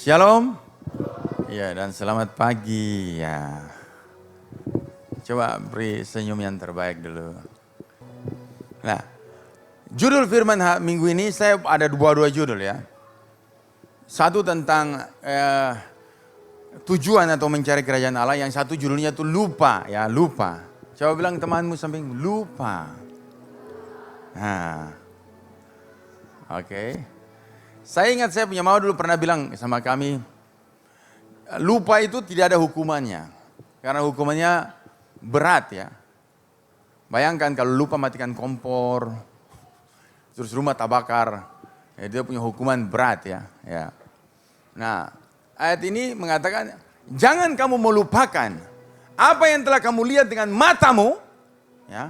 Shalom. Ya, dan selamat pagi ya. Coba beri senyum yang terbaik dulu. Nah, judul firman minggu ini saya ada dua judul ya. Satu tentang tujuan atau mencari kerajaan Allah, yang satu judulnya tuh lupa ya, lupa. Coba bilang temanmu samping, lupa. Nah, oke. Saya ingat saya punya mama dulu pernah bilang sama kami, lupa itu tidak ada hukumannya. Karena hukumannya berat ya. Bayangkan kalau lupa matikan kompor, terus rumah terbakar, ya dia punya hukuman berat ya. Nah, ayat ini mengatakan, jangan kamu melupakan apa yang telah kamu lihat dengan matamu, ya,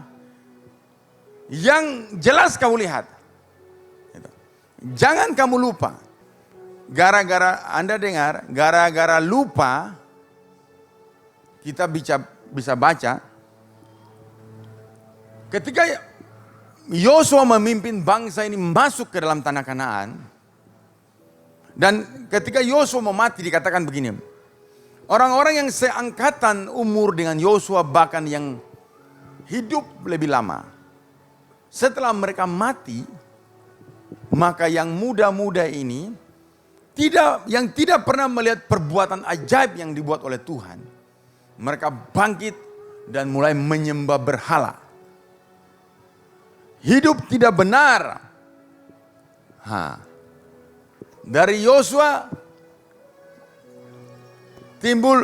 yang jelas kamu lihat. Jangan kamu lupa. Gara-gara Anda dengar, gara-gara lupa, kita bisa baca, ketika Yosua memimpin bangsa ini masuk ke dalam tanah Kanaan, dan ketika Yosua mau mati dikatakan begini, orang-orang yang seangkatan umur dengan Yosua bahkan yang hidup lebih lama, setelah mereka mati, maka yang muda-muda ini yang tidak pernah melihat perbuatan ajaib yang dibuat oleh Tuhan, mereka bangkit dan mulai menyembah berhala. Hidup tidak benar. Dari Yosua timbul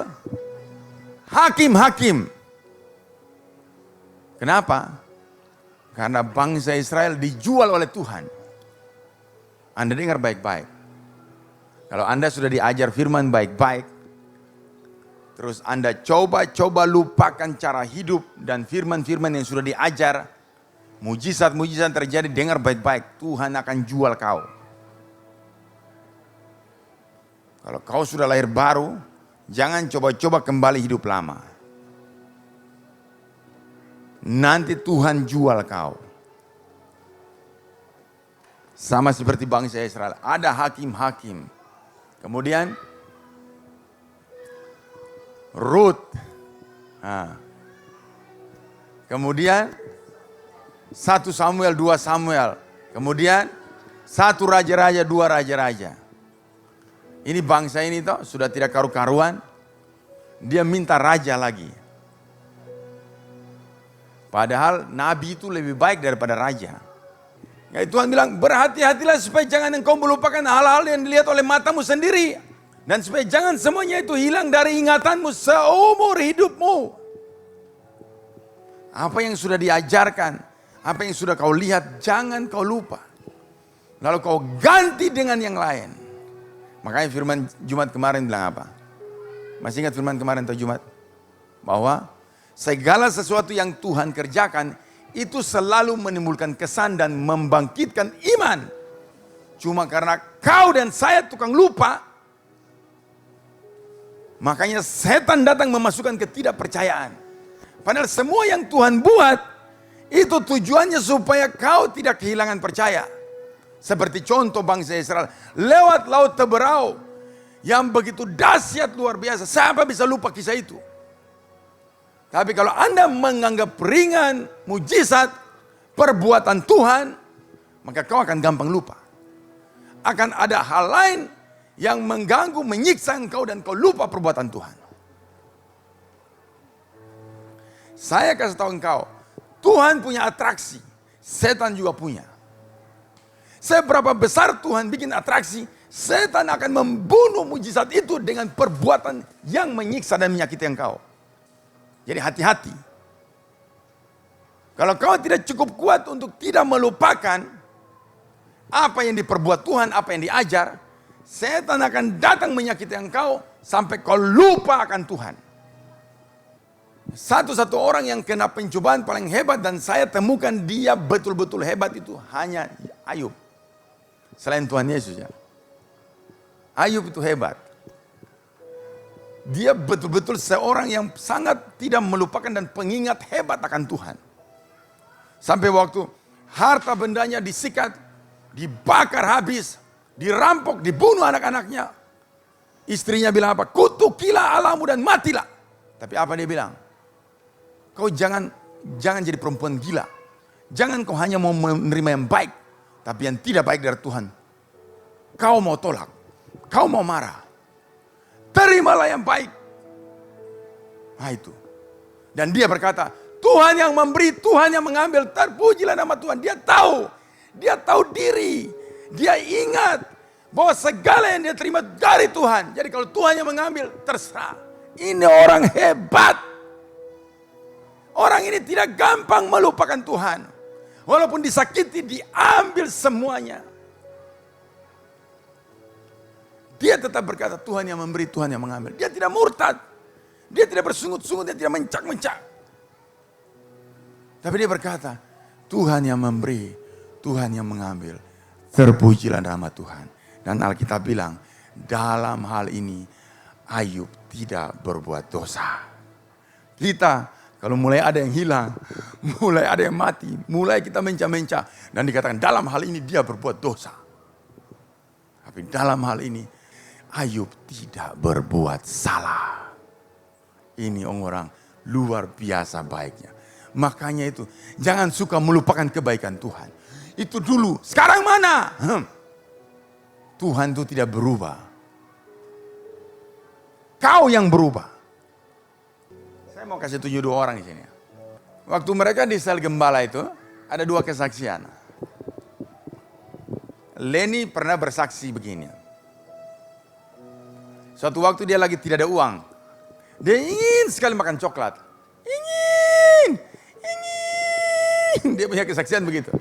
hakim-hakim. Kenapa? Karena bangsa Israel dijual oleh Tuhan. Anda dengar baik-baik. Kalau Anda sudah diajar firman baik-baik, terus Anda coba lupakan cara hidup dan firman-firman yang sudah diajar, mujizat-mujizat terjadi, dengar baik-baik, Tuhan akan jual kau. Kalau kau sudah lahir baru, jangan coba-coba kembali hidup lama. Nanti Tuhan jual kau. Sama seperti bangsa Israel, ada hakim-hakim. Kemudian Rut. Kemudian 1 Samuel, 2 Samuel. Kemudian 1 raja-raja, 2 raja-raja. Ini bangsa ini toh sudah tidak karu-karuan. Dia minta raja lagi. Padahal nabi itu lebih baik daripada raja. Ya, Tuhan bilang, berhati-hatilah supaya jangan engkau melupakan hal-hal yang dilihat oleh matamu sendiri. Dan supaya jangan semuanya itu hilang dari ingatanmu seumur hidupmu. Apa yang sudah diajarkan, apa yang sudah kau lihat, jangan kau lupa. Lalu kau ganti dengan yang lain. Makanya firman Jumat kemarin bilang apa? Masih ingat firman kemarin atau Jumat? Bahwa segala sesuatu yang Tuhan kerjakan, itu selalu menimbulkan kesan dan membangkitkan iman. Cuma karena kau dan saya tukang lupa, makanya setan datang memasukkan ketidakpercayaan. Padahal semua yang Tuhan buat, itu tujuannya supaya kau tidak kehilangan percaya. Seperti contoh bangsa Israel, lewat laut Teberau, yang begitu dahsyat luar biasa. Siapa bisa lupa kisah itu? Tapi kalau Anda menganggap ringan, mujizat, perbuatan Tuhan, maka kau akan gampang lupa. Akan ada hal lain yang mengganggu, menyiksa engkau dan kau lupa perbuatan Tuhan. Saya kasih tahu engkau, Tuhan punya atraksi, setan juga punya. Seberapa besar Tuhan bikin atraksi, setan akan membunuh mujizat itu dengan perbuatan yang menyiksa dan menyakiti engkau. Jadi hati-hati. Kalau kau tidak cukup kuat untuk tidak melupakan apa yang diperbuat Tuhan, apa yang diajar, setan akan datang menyakiti engkau sampai kau lupa akan Tuhan. Satu-satu orang yang kena pencobaan paling hebat dan saya temukan dia betul-betul hebat itu hanya Ayub. Selain Tuhan Yesus ya. Ayub itu hebat. Dia betul-betul seorang yang sangat tidak melupakan dan pengingat hebat akan Tuhan. Sampai waktu harta bendanya disikat, dibakar habis, dirampok, dibunuh anak-anaknya. Istrinya bilang apa? Kutukilah Allahmu dan matilah. Tapi apa dia bilang? Kau jangan jadi perempuan gila. Jangan kau hanya mau menerima yang baik, tapi yang tidak baik dari Tuhan. Kau mau tolak, kau mau marah. Terimalah yang baik. Nah itu. Dan dia berkata, Tuhan yang memberi, Tuhan yang mengambil. Terpujilah nama Tuhan. Dia tahu diri. Dia ingat bahwa segala yang dia terima dari Tuhan. Jadi kalau Tuhan yang mengambil, terserah. Ini orang hebat. Orang ini tidak gampang melupakan Tuhan. Walaupun disakiti, diambil semuanya. Dia tetap berkata, Tuhan yang memberi, Tuhan yang mengambil. Dia tidak murtad. Dia tidak bersungut-sungut, dia tidak mencak-mencak. Tapi dia berkata, Tuhan yang memberi, Tuhan yang mengambil. Terpujilah nama Tuhan. Dan Alkitab bilang, dalam hal ini Ayub tidak berbuat dosa. Kita kalau mulai ada yang hilang, mulai ada yang mati, mulai kita mencah-mencah. Dan dikatakan dalam hal ini dia berbuat dosa. Tapi dalam hal ini Ayub tidak berbuat salah. Ini orang luar biasa baiknya. Makanya itu, jangan suka melupakan kebaikan Tuhan. Itu dulu, sekarang mana? Tuhan itu tidak berubah. Kau yang berubah. Saya mau kasih 2 orang di sini. Waktu mereka di sel gembala itu, ada 2 kesaksian. Leni pernah bersaksi begini. Suatu waktu dia lagi tidak ada uang. Dia ingin sekali makan coklat. Ingin. Dia punya kesaksian begitu.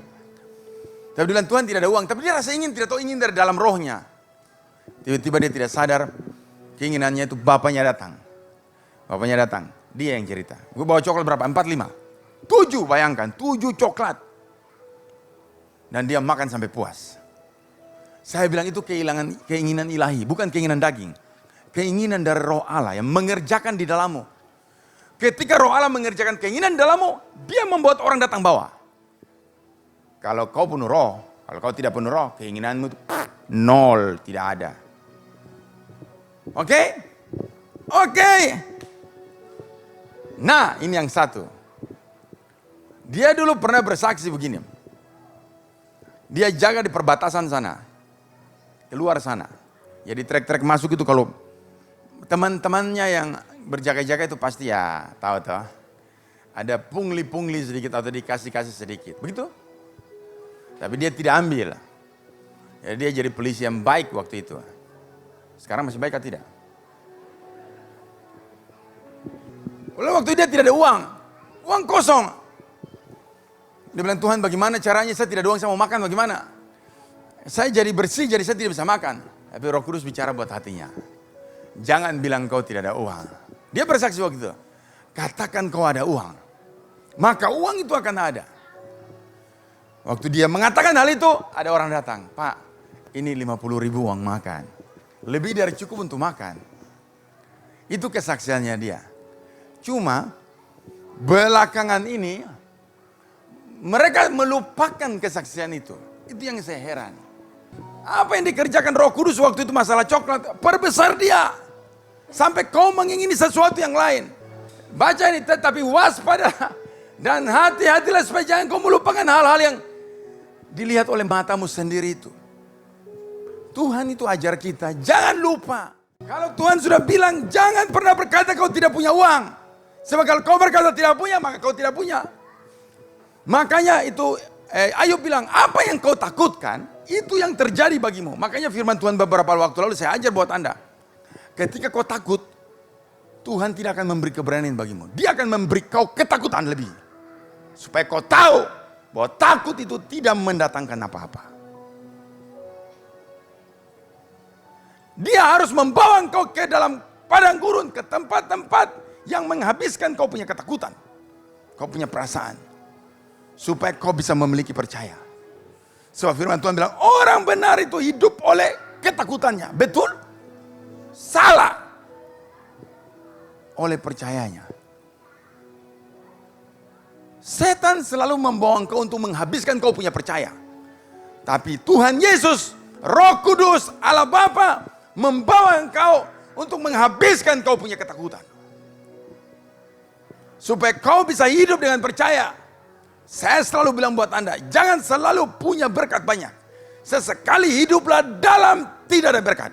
Tapi bilang Tuhan tidak ada uang. Tapi dia rasa ingin, tidak tahu ingin dari dalam rohnya. Tiba-tiba dia tidak sadar. Keinginannya itu bapaknya datang. Bapaknya datang. Dia yang cerita. Gue bawa coklat berapa? 4, 5. 7 bayangkan. 7 coklat. Dan dia makan sampai puas. Saya bilang itu keinginan ilahi. Bukan keinginan daging. Keinginan dari roh Allah yang mengerjakan di dalammu. Ketika roh Allah mengerjakan keinginan dalammu, dia membuat orang datang bawa. Kalau kau penuh roh, kalau kau tidak penuh roh, keinginanmu itu 0, tidak ada. Oke? Nah, ini yang satu. Dia dulu pernah bersaksi begini. Dia jaga di perbatasan sana. Keluar sana. Jadi trek-trek masuk itu kalau teman-temannya yang berjaga-jaga itu pasti ya tahu. Ada pungli-pungli sedikit atau dikasih-kasih sedikit. Begitu? Tapi dia tidak ambil. Jadi dia jadi polisi yang baik waktu itu. Sekarang masih baik atau tidak? Waktu dia tidak ada uang. Uang kosong. Dia bilang, Tuhan bagaimana caranya saya tidak ada uang, saya mau makan bagaimana? Saya jadi bersih, jadi saya tidak bisa makan. Tapi Roh Kudus bicara buat hatinya. Jangan bilang kau tidak ada uang. Dia bersaksi waktu itu. Katakan kau ada uang. Maka uang itu akan ada. Waktu dia mengatakan hal itu, ada orang datang. Pak, ini 50.000 uang makan. Lebih dari cukup untuk makan. Itu kesaksiannya dia. Cuma, belakangan ini, mereka melupakan kesaksian itu. Itu yang saya heran. Apa yang dikerjakan Roh Kudus waktu itu masalah coklat, perbesar dia. Sampai kau mengingini sesuatu yang lain. Baca ini, tetapi waspada. Dan hati-hatilah supaya jangan kau melupakan hal-hal yang dilihat oleh matamu sendiri itu. Tuhan itu ajar kita, jangan lupa. Kalau Tuhan sudah bilang, jangan pernah berkata kau tidak punya uang. Sebab kalau kau berkata tidak punya, maka kau tidak punya. Makanya itu Ayub bilang, apa yang kau takutkan, itu yang terjadi bagimu. Makanya firman Tuhan beberapa waktu lalu saya ajar buat Anda. Ketika kau takut, Tuhan tidak akan memberi keberanian bagimu. Dia akan memberi kau ketakutan lebih. Supaya kau tahu bahwa takut itu tidak mendatangkan apa-apa. Dia harus membawa engkau ke dalam padang gurun, ke tempat-tempat yang menghabiskan kau punya ketakutan. Kau punya perasaan. Supaya kau bisa memiliki percaya. Sebab firman Tuhan bilang, orang benar itu hidup oleh ketakutannya. Betul? Salah. Oleh percayanya. Setan selalu membawa engkau untuk menghabiskan kau punya percaya. Tapi Tuhan Yesus, Roh Kudus, Allah Bapa membawa engkau untuk menghabiskan kau punya ketakutan. Supaya kau bisa hidup dengan percaya. Saya selalu bilang buat Anda, jangan selalu punya berkat banyak. Sesekali hiduplah dalam tidak ada berkat.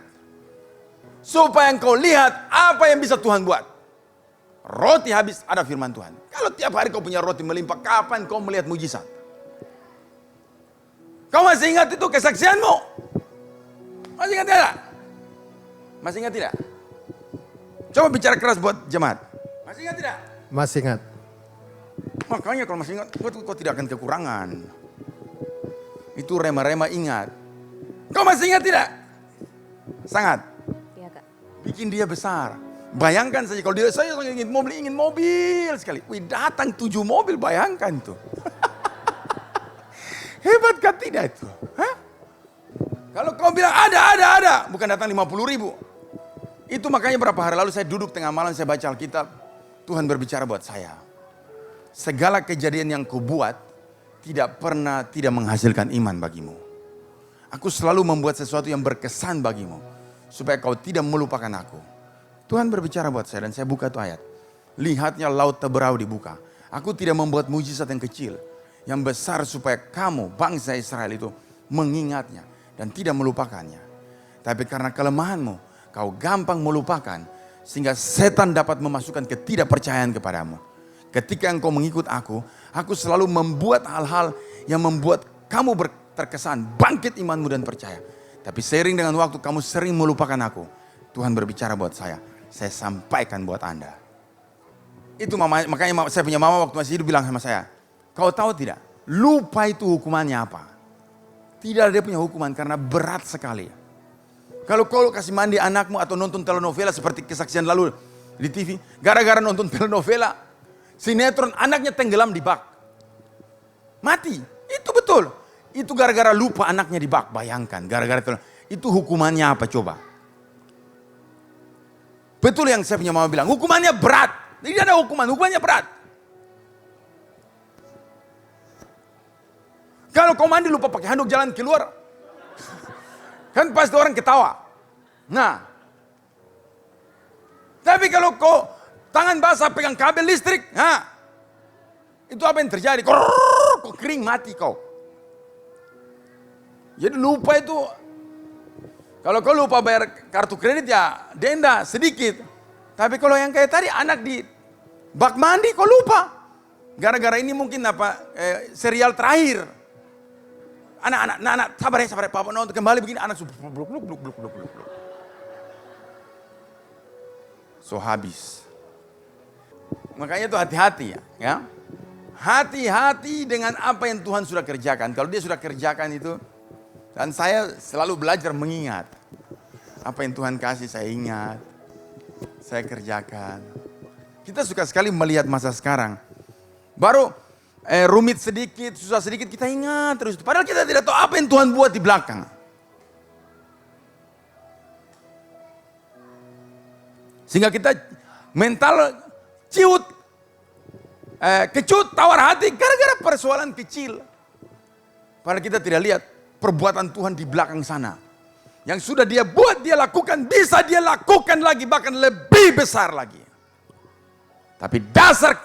Supaya engkau lihat apa yang bisa Tuhan buat. Roti habis, ada firman Tuhan. Kalau tiap hari kau punya roti melimpah, kapan kau melihat mujizat? Kau masih ingat itu kesaksianmu? Masih ingat tidak? Masih ingat tidak? Coba bicara keras buat jemaat. Masih ingat tidak? Masih ingat. Makanya kalau masih ingat, kau tidak akan kekurangan. Itu rema-rema ingat. Kau masih ingat tidak? Sangat. Iya, Kak. Bikin dia besar. Bayangkan saja kalau dia, saya ingin mobil sekali. Wih, datang 7 mobil, bayangkan tuh. Hebat kan tidak itu? Hah? Kalau kau bilang ada. Bukan datang 50.000. Itu makanya berapa hari lalu saya duduk tengah malam, saya baca Alkitab. Tuhan berbicara buat saya. Segala kejadian yang kau buat tidak pernah tidak menghasilkan iman bagimu. Aku selalu membuat sesuatu yang berkesan bagimu. Supaya kau tidak melupakan aku. Tuhan berbicara buat saya dan saya buka itu ayat. Lihatnya laut Teberau dibuka. Aku tidak membuat mujizat yang kecil. Yang besar supaya kamu bangsa Israel itu mengingatnya. Dan tidak melupakannya. Tapi karena kelemahanmu kau gampang melupakan. Sehingga setan dapat memasukkan ketidakpercayaan kepadamu. Ketika engkau mengikut aku selalu membuat hal-hal yang membuat kamu terkesan bangkit imanmu dan percaya. Tapi seiring dengan waktu kamu sering melupakan aku. Tuhan berbicara buat saya sampaikan buat Anda. Itu makanya saya punya mama waktu masih hidup bilang sama saya, kau tahu tidak, lupa itu hukumannya apa? Tidak ada dia punya hukuman karena berat sekali. Kalau kau kasih mandi anakmu atau nonton telenovela seperti kesaksian lalu di TV, gara-gara nonton telenovela, sinetron anaknya tenggelam di bak. Mati, itu betul. Itu gara-gara lupa anaknya di bak, bayangkan. Gara-gara itu hukumannya apa coba? Betul yang saya punya mama bilang, hukumannya berat. Tidak ada hukumannya berat. Kalau kau mandi lupa pakai handuk jalan keluar, kan pasti orang ketawa. Nah, tapi kalau kau tangan basah pegang kabel listrik, itu apa yang terjadi? Kau kering mati kau. Jadi lupa itu, kalau kau lupa bayar kartu kredit ya denda sedikit. Tapi kalau yang kayak tadi anak di bak mandi kau lupa. Gara-gara ini mungkin serial terakhir. Anak, sabar ya, papa nonton kembali begini, anak bluk. So habis. Makanya itu hati-hati ya. Hati-hati dengan apa yang Tuhan sudah kerjakan. Kalau dia sudah kerjakan itu, dan saya selalu belajar mengingat. Apa yang Tuhan kasih saya ingat. Saya kerjakan. Kita suka sekali melihat masa sekarang. Baru rumit sedikit, susah sedikit, kita ingat terus. Padahal kita tidak tahu apa yang Tuhan buat di belakang. Sehingga kita mental ciut, kecut, tawar hati gara-gara persoalan kecil. Padahal kita tidak lihat perbuatan Tuhan di belakang sana. Yang sudah dia buat, dia lakukan, bisa dia lakukan lagi, bahkan lebih besar lagi. Tapi dasar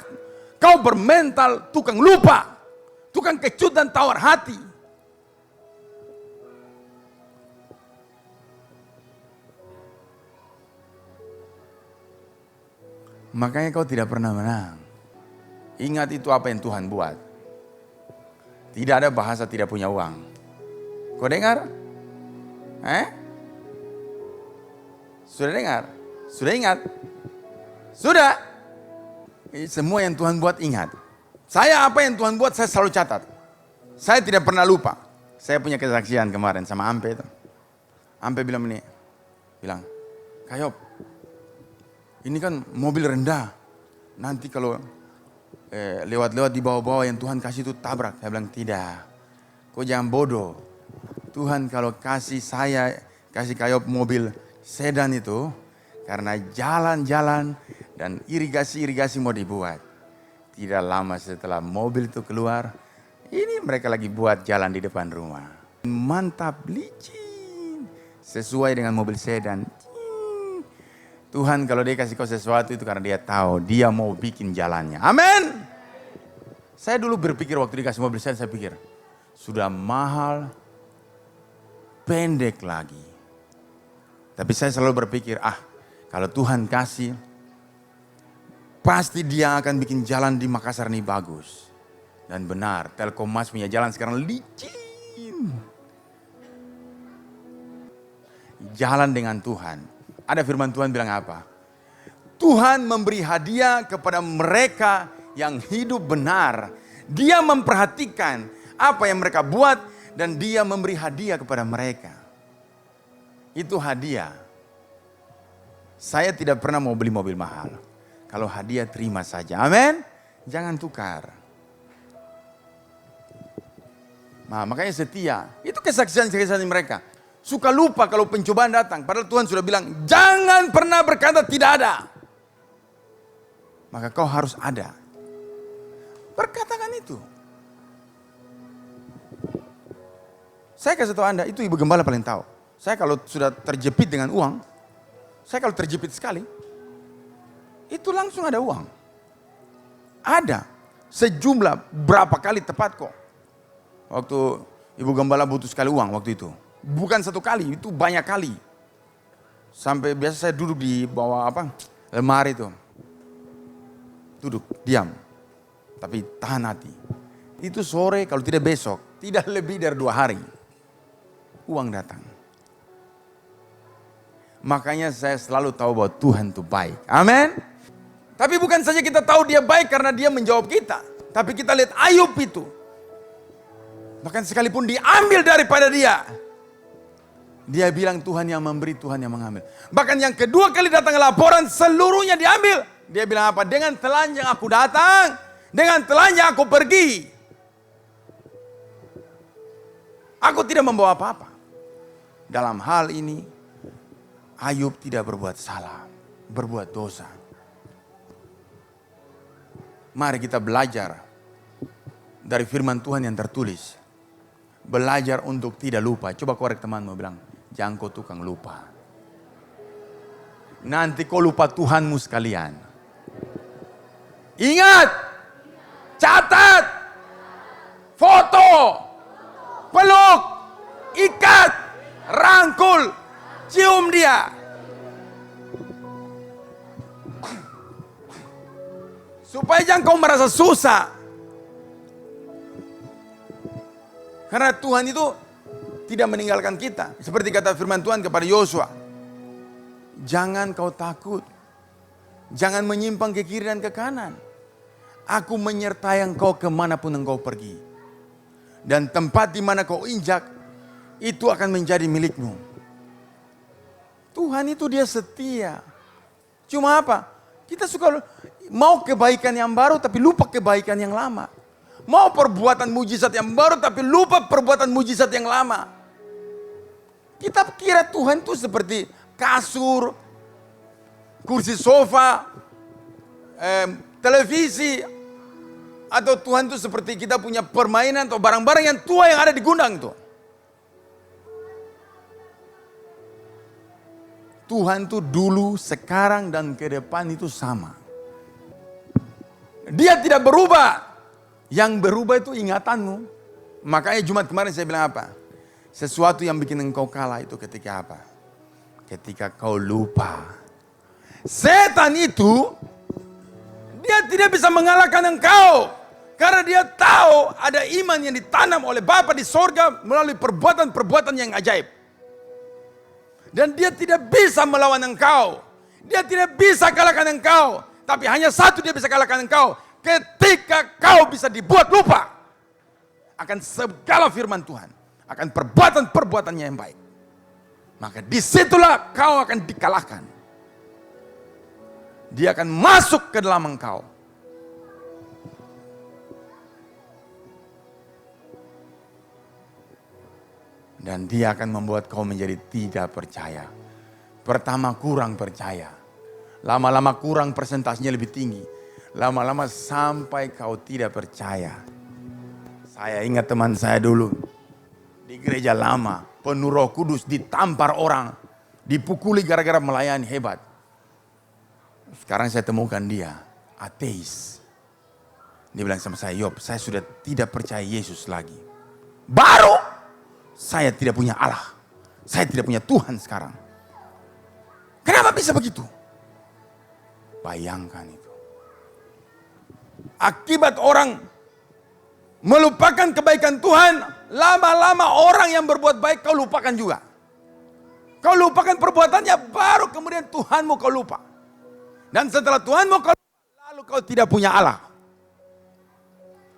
kau bermental tukang lupa, tukang kecut dan tawar hati. Makanya kau tidak pernah menang. Ingat itu apa yang Tuhan buat. Tidak ada bahasa tidak punya uang. Kau dengar? Sudah dengar? Sudah ingat? Sudah? Semua yang Tuhan buat ingat. Saya apa yang Tuhan buat saya selalu catat. Saya tidak pernah lupa. Saya punya kesaksian kemarin sama Ampe itu. Ampe bilang, Kayop, ini kan mobil rendah. Nanti kalau lewat-lewat di bawah-bawah yang Tuhan kasih itu tabrak. Saya bilang tidak. Kau jangan bodoh. Tuhan kalau kasih Kayop mobil sedan itu karena jalan-jalan dan irigasi mau dibuat. Tidak lama setelah mobil itu keluar, ini mereka lagi buat jalan di depan rumah. Mantap, licin. sesuai dengan mobil sedan. Tuhan kalau dia kasih kau sesuatu itu karena dia tahu dia mau bikin jalannya. Amin. Saya dulu berpikir waktu dikasih mobil sedan, saya pikir sudah mahal, pendek lagi. Tapi saya selalu berpikir, kalau Tuhan kasih, pasti dia akan bikin jalan di Makassar ini bagus. Dan benar, Telkommas punya jalan sekarang licin. Jalan dengan Tuhan. Ada firman Tuhan bilang apa? Tuhan memberi hadiah kepada mereka yang hidup benar. Dia memperhatikan apa yang mereka buat dan dia memberi hadiah kepada mereka. Itu hadiah. Saya tidak pernah mau beli mobil mahal. Kalau hadiah terima saja. Amin. Jangan tukar. Nah, makanya setia. Itu kesaksian-kesaksian mereka. Suka lupa kalau pencobaan datang. Padahal Tuhan sudah bilang, jangan pernah berkata tidak ada. Maka kau harus ada. Berkatakan itu. Saya kasih tahu Anda, itu ibu gembala paling tahu. Saya kalau sudah terjepit dengan uang, saya kalau terjepit sekali, itu langsung ada uang. Ada. Sejumlah berapa kali tepat kok. Waktu ibu gembala butuh sekali uang waktu itu. Bukan satu kali, itu banyak kali. Sampai biasa saya duduk di bawah lemari itu. Duduk, diam. Tapi tahan hati. Itu sore kalau tidak besok, tidak lebih dari 2 hari. Uang datang. Makanya saya selalu tahu bahwa Tuhan itu baik. Amin. Tapi bukan saja kita tahu dia baik karena dia menjawab kita. Tapi kita lihat Ayub itu. Bahkan sekalipun diambil daripada dia. Dia bilang Tuhan yang memberi, Tuhan yang mengambil. Bahkan yang kedua kali datang laporan seluruhnya diambil. Dia bilang apa? Dengan telanjang aku datang. Dengan telanjang aku pergi. Aku tidak membawa apa-apa. Dalam hal ini, Ayub tidak berbuat salah. Berbuat dosa. Mari kita belajar dari firman Tuhan yang tertulis. Belajar untuk tidak lupa. Coba korek temanmu bilang, jangan kau tukang lupa. Nanti kau lupa Tuhanmu sekalian. Ingat, catat, foto, peluk, ikat, rangkul, cium dia. Supaya jangan kau merasa susah. Karena Tuhan itu tidak meninggalkan kita. Seperti kata firman Tuhan kepada Yosua. Jangan kau takut. Jangan menyimpang ke kiri dan ke kanan. Aku menyertai engkau kemanapun engkau pergi. Dan tempat di mana kau injak, itu akan menjadi milikmu. Tuhan itu dia setia. Cuma apa? Kita suka mau kebaikan yang baru tapi lupa kebaikan yang lama. Mau perbuatan mujizat yang baru tapi lupa perbuatan mujizat yang lama. Kita kira Tuhan itu seperti kasur, kursi sofa, televisi. Atau Tuhan itu seperti kita punya permainan atau barang-barang yang tua yang ada di gudang itu. Tuhan itu dulu, sekarang dan ke depan itu sama. Dia tidak berubah. Yang berubah itu ingatanmu. Makanya Jumat kemarin saya bilang apa? Sesuatu yang bikin engkau kalah itu ketika apa? Ketika kau lupa. Setan itu, dia tidak bisa mengalahkan engkau. Karena dia tahu ada iman yang ditanam oleh Bapa di sorga melalui perbuatan-perbuatan yang ajaib. Dan dia tidak bisa melawan engkau. Dia tidak bisa kalahkan engkau. Tapi hanya satu dia bisa kalahkan engkau. Ketika kau bisa dibuat lupa akan segala firman Tuhan, akan perbuatan-perbuatannya yang baik, maka disitulah kau akan dikalahkan. Dia akan masuk ke dalam engkau. Dan dia akan membuat kau menjadi tidak percaya. Pertama kurang percaya. Lama-lama kurang persentasenya lebih tinggi. Lama-lama sampai kau tidak percaya. Saya ingat teman saya dulu. Di gereja lama, penuh Roh Kudus, ditampar orang, dipukuli gara-gara melayani hebat. Sekarang saya temukan dia, ateis. Dia bilang sama saya, Yob, saya sudah tidak percaya Yesus lagi. Baru saya tidak punya Allah. Saya tidak punya Tuhan sekarang. Kenapa bisa begitu? Bayangkan itu. Akibat orang melupakan kebaikan Tuhan, lama-lama orang yang berbuat baik kau lupakan juga. Kau lupakan perbuatannya, baru kemudian Tuhanmu kau lupa. Dan setelah Tuhanmu kau lupa, lalu kau tidak punya Allah.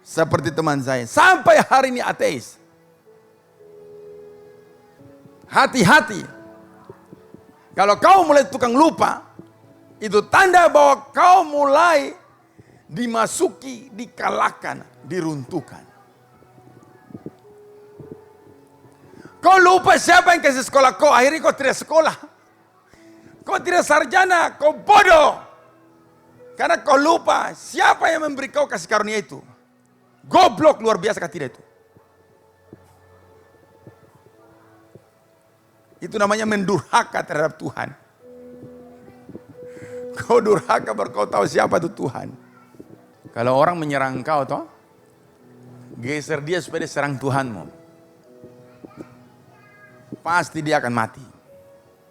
Seperti teman saya, sampai hari ini ateis. Hati-hati. Kalau kau mulai tukang lupa, itu tanda bahwa kau mulai dimasuki, dikalahkan, diruntuhkan. Kau lupa siapa yang kasih sekolah kau, akhirnya kau tidak sekolah. Kau tidak sarjana, kau bodoh. Karena kau lupa siapa yang memberi kau kasih karunia itu. Goblok luar biasa kan tidak itu. Itu namanya mendurhaka terhadap Tuhan. Kau durhaka baru kau tahu siapa itu Tuhan. Kalau orang menyerang kau toh, geser dia supaya dia serang Tuhanmu. Pasti dia akan mati.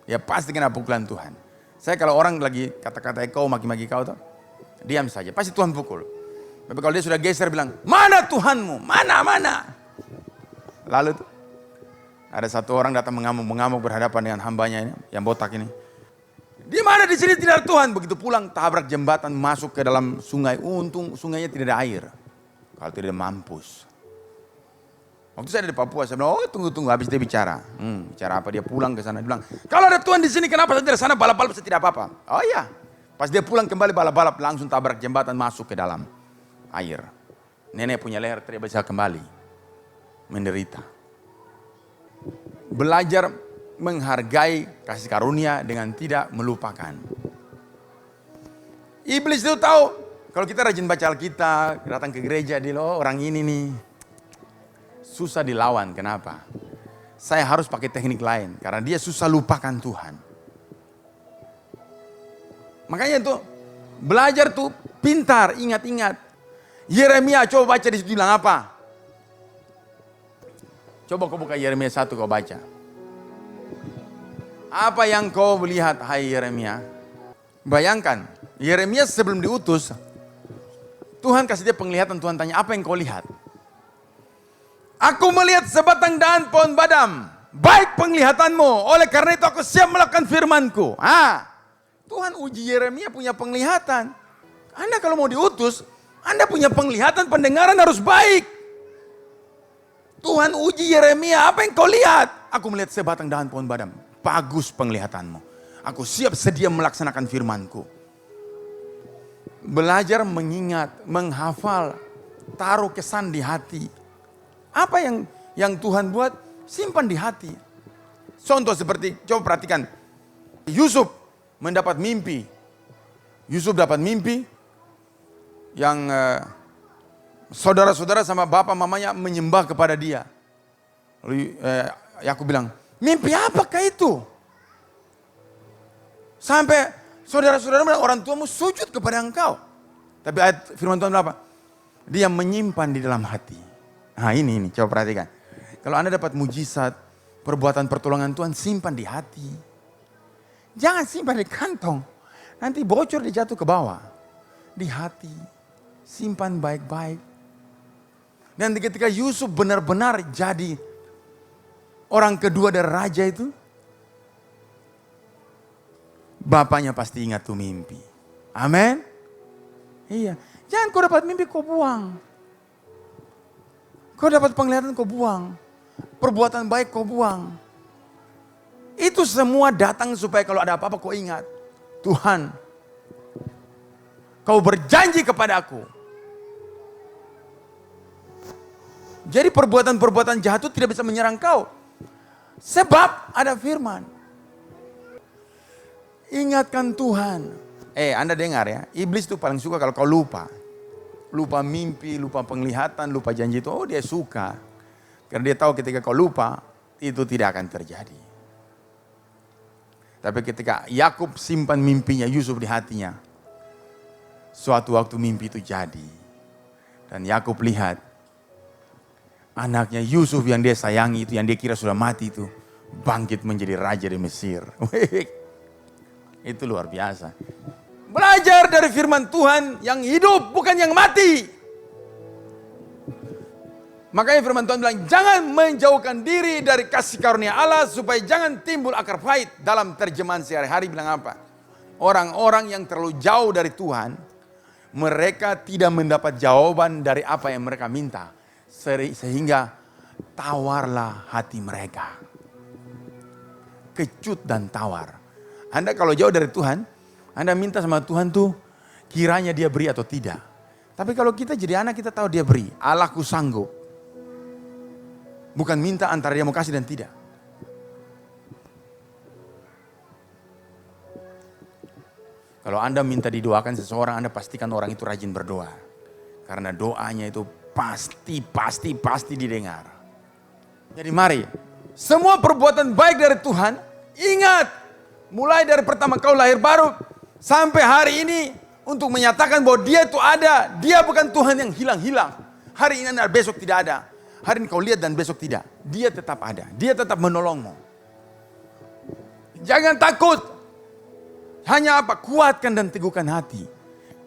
Ya pasti kena pukulan Tuhan. Saya kalau orang lagi kata-kata kau, maki-maki kau toh, diam saja. Pasti Tuhan pukul. Tapi kalau dia sudah geser bilang, mana Tuhanmu? Mana? Lalu tuh, ada satu orang datang mengamuk berhadapan dengan hambanya ini, yang botak ini. Di mana di sini tidak ada Tuhan? Begitu pulang tabrak jembatan masuk ke dalam sungai. Untung sungainya tidak ada air. Kalau tidak mampus. Waktu saya di Papua saya bilang, oh tunggu habis dia bicara. Bicara apa? Dia pulang ke sana. Dia bilang, kalau ada Tuhan di sini kenapa saya tidak sana balap-balap saya tidak apa-apa? Oh iya. Pas dia pulang kembali balap-balap langsung tabrak jembatan masuk ke dalam air. Nenek punya leher tidak bisa kembali. Menderita. Belajar menghargai kasih karunia dengan tidak melupakan. Iblis itu tahu kalau kita rajin baca Alkitab, datang ke gereja, dia orang ini nih susah dilawan. Kenapa? Saya harus pakai teknik lain karena dia susah lupakan Tuhan. Makanya tuh belajar tuh pintar, ingat-ingat. Yeremia coba baca di situ bilang apa? Coba kau buka Yeremia 1 kau baca. Apa yang kau melihat, hai Yeremia? Bayangkan, Yeremia sebelum diutus, Tuhan kasih dia penglihatan, Tuhan tanya, apa yang kau lihat? Aku melihat sebatang dahan pohon badam, baik penglihatanmu, oleh karena itu aku siap melakukan firmanku. Tuhan uji Yeremia punya penglihatan. Anda kalau mau diutus, Anda punya penglihatan, pendengaran harus baik. Tuhan uji Yeremia, apa yang kau lihat? Aku melihat sebatang dahan pohon badam. Bagus penglihatanmu. Aku siap sedia melaksanakan firmanku. Belajar mengingat, menghafal, taruh kesan di hati. Apa yang Tuhan buat, simpan di hati. Contoh seperti, coba perhatikan. Yusuf mendapat mimpi. Yusuf dapat mimpi yang saudara-saudara sama bapak mamanya menyembah kepada dia. Lalu Yakub bilang, mimpi apakah itu? Sampai saudara-saudara bilang, orang tuamu sujud kepada engkau. Tapi ayat firman Tuhan apa? Dia menyimpan di dalam hati. Nah ini coba perhatikan. Kalau Anda dapat mujizat, perbuatan pertolongan Tuhan, simpan di hati. Jangan simpan di kantong. Nanti bocor dijatuh ke bawah. Di hati. Simpan baik-baik. Dan ketika Yusuf benar-benar jadi orang kedua dari raja itu, bapaknya pasti ingat tuh mimpi. Amin. Iya. Jangan kau dapat mimpi kau buang. Kau dapat penglihatan kau buang. Perbuatan baik kau buang. Itu semua datang supaya kalau ada apa-apa kau ingat. Tuhan, kau berjanji kepada aku. Jadi perbuatan-perbuatan jahat itu tidak bisa menyerang kau. Sebab ada firman. Ingatkan Tuhan. Anda dengar ya, iblis itu paling suka kalau kau lupa. Lupa mimpi, lupa penglihatan, lupa janji itu. Oh dia suka. Karena dia tahu ketika kau lupa, itu tidak akan terjadi. Tapi ketika Yakub simpan mimpinya Yusuf di hatinya, suatu waktu mimpi itu jadi. Dan Yakub lihat, anaknya Yusuf yang dia sayangi itu, yang dia kira sudah mati itu, bangkit menjadi raja di Mesir. Itu luar biasa. Belajar dari firman Tuhan yang hidup, bukan yang mati. Makanya firman Tuhan bilang, jangan menjauhkan diri dari kasih karunia Allah supaya jangan timbul akar pahit. Dalam terjemahan sehari-hari bilang apa? Orang-orang yang terlalu jauh dari Tuhan, mereka tidak mendapat jawaban dari apa yang mereka minta. Sehingga tawarlah hati mereka. Kecut dan tawar. Anda kalau jauh dari Tuhan, Anda minta sama Tuhan tuh kiranya dia beri atau tidak. Tapi kalau kita jadi anak, kita tahu dia beri. Allahku sanggup. Bukan minta antara dia mau kasih dan tidak. Kalau Anda minta didoakan seseorang, Anda pastikan orang itu rajin berdoa. Karena doanya itu pasti didengar. Jadi mari, semua perbuatan baik dari Tuhan, ingat. Mulai dari pertama kau lahir baru, sampai hari ini, untuk menyatakan bahwa dia itu ada. Dia bukan Tuhan yang hilang-hilang. Hari ini dan besok tidak ada. Hari ini kau lihat dan besok tidak. Dia tetap ada. Dia tetap menolongmu. Jangan takut. Hanya apa? Kuatkan dan teguhkan hati.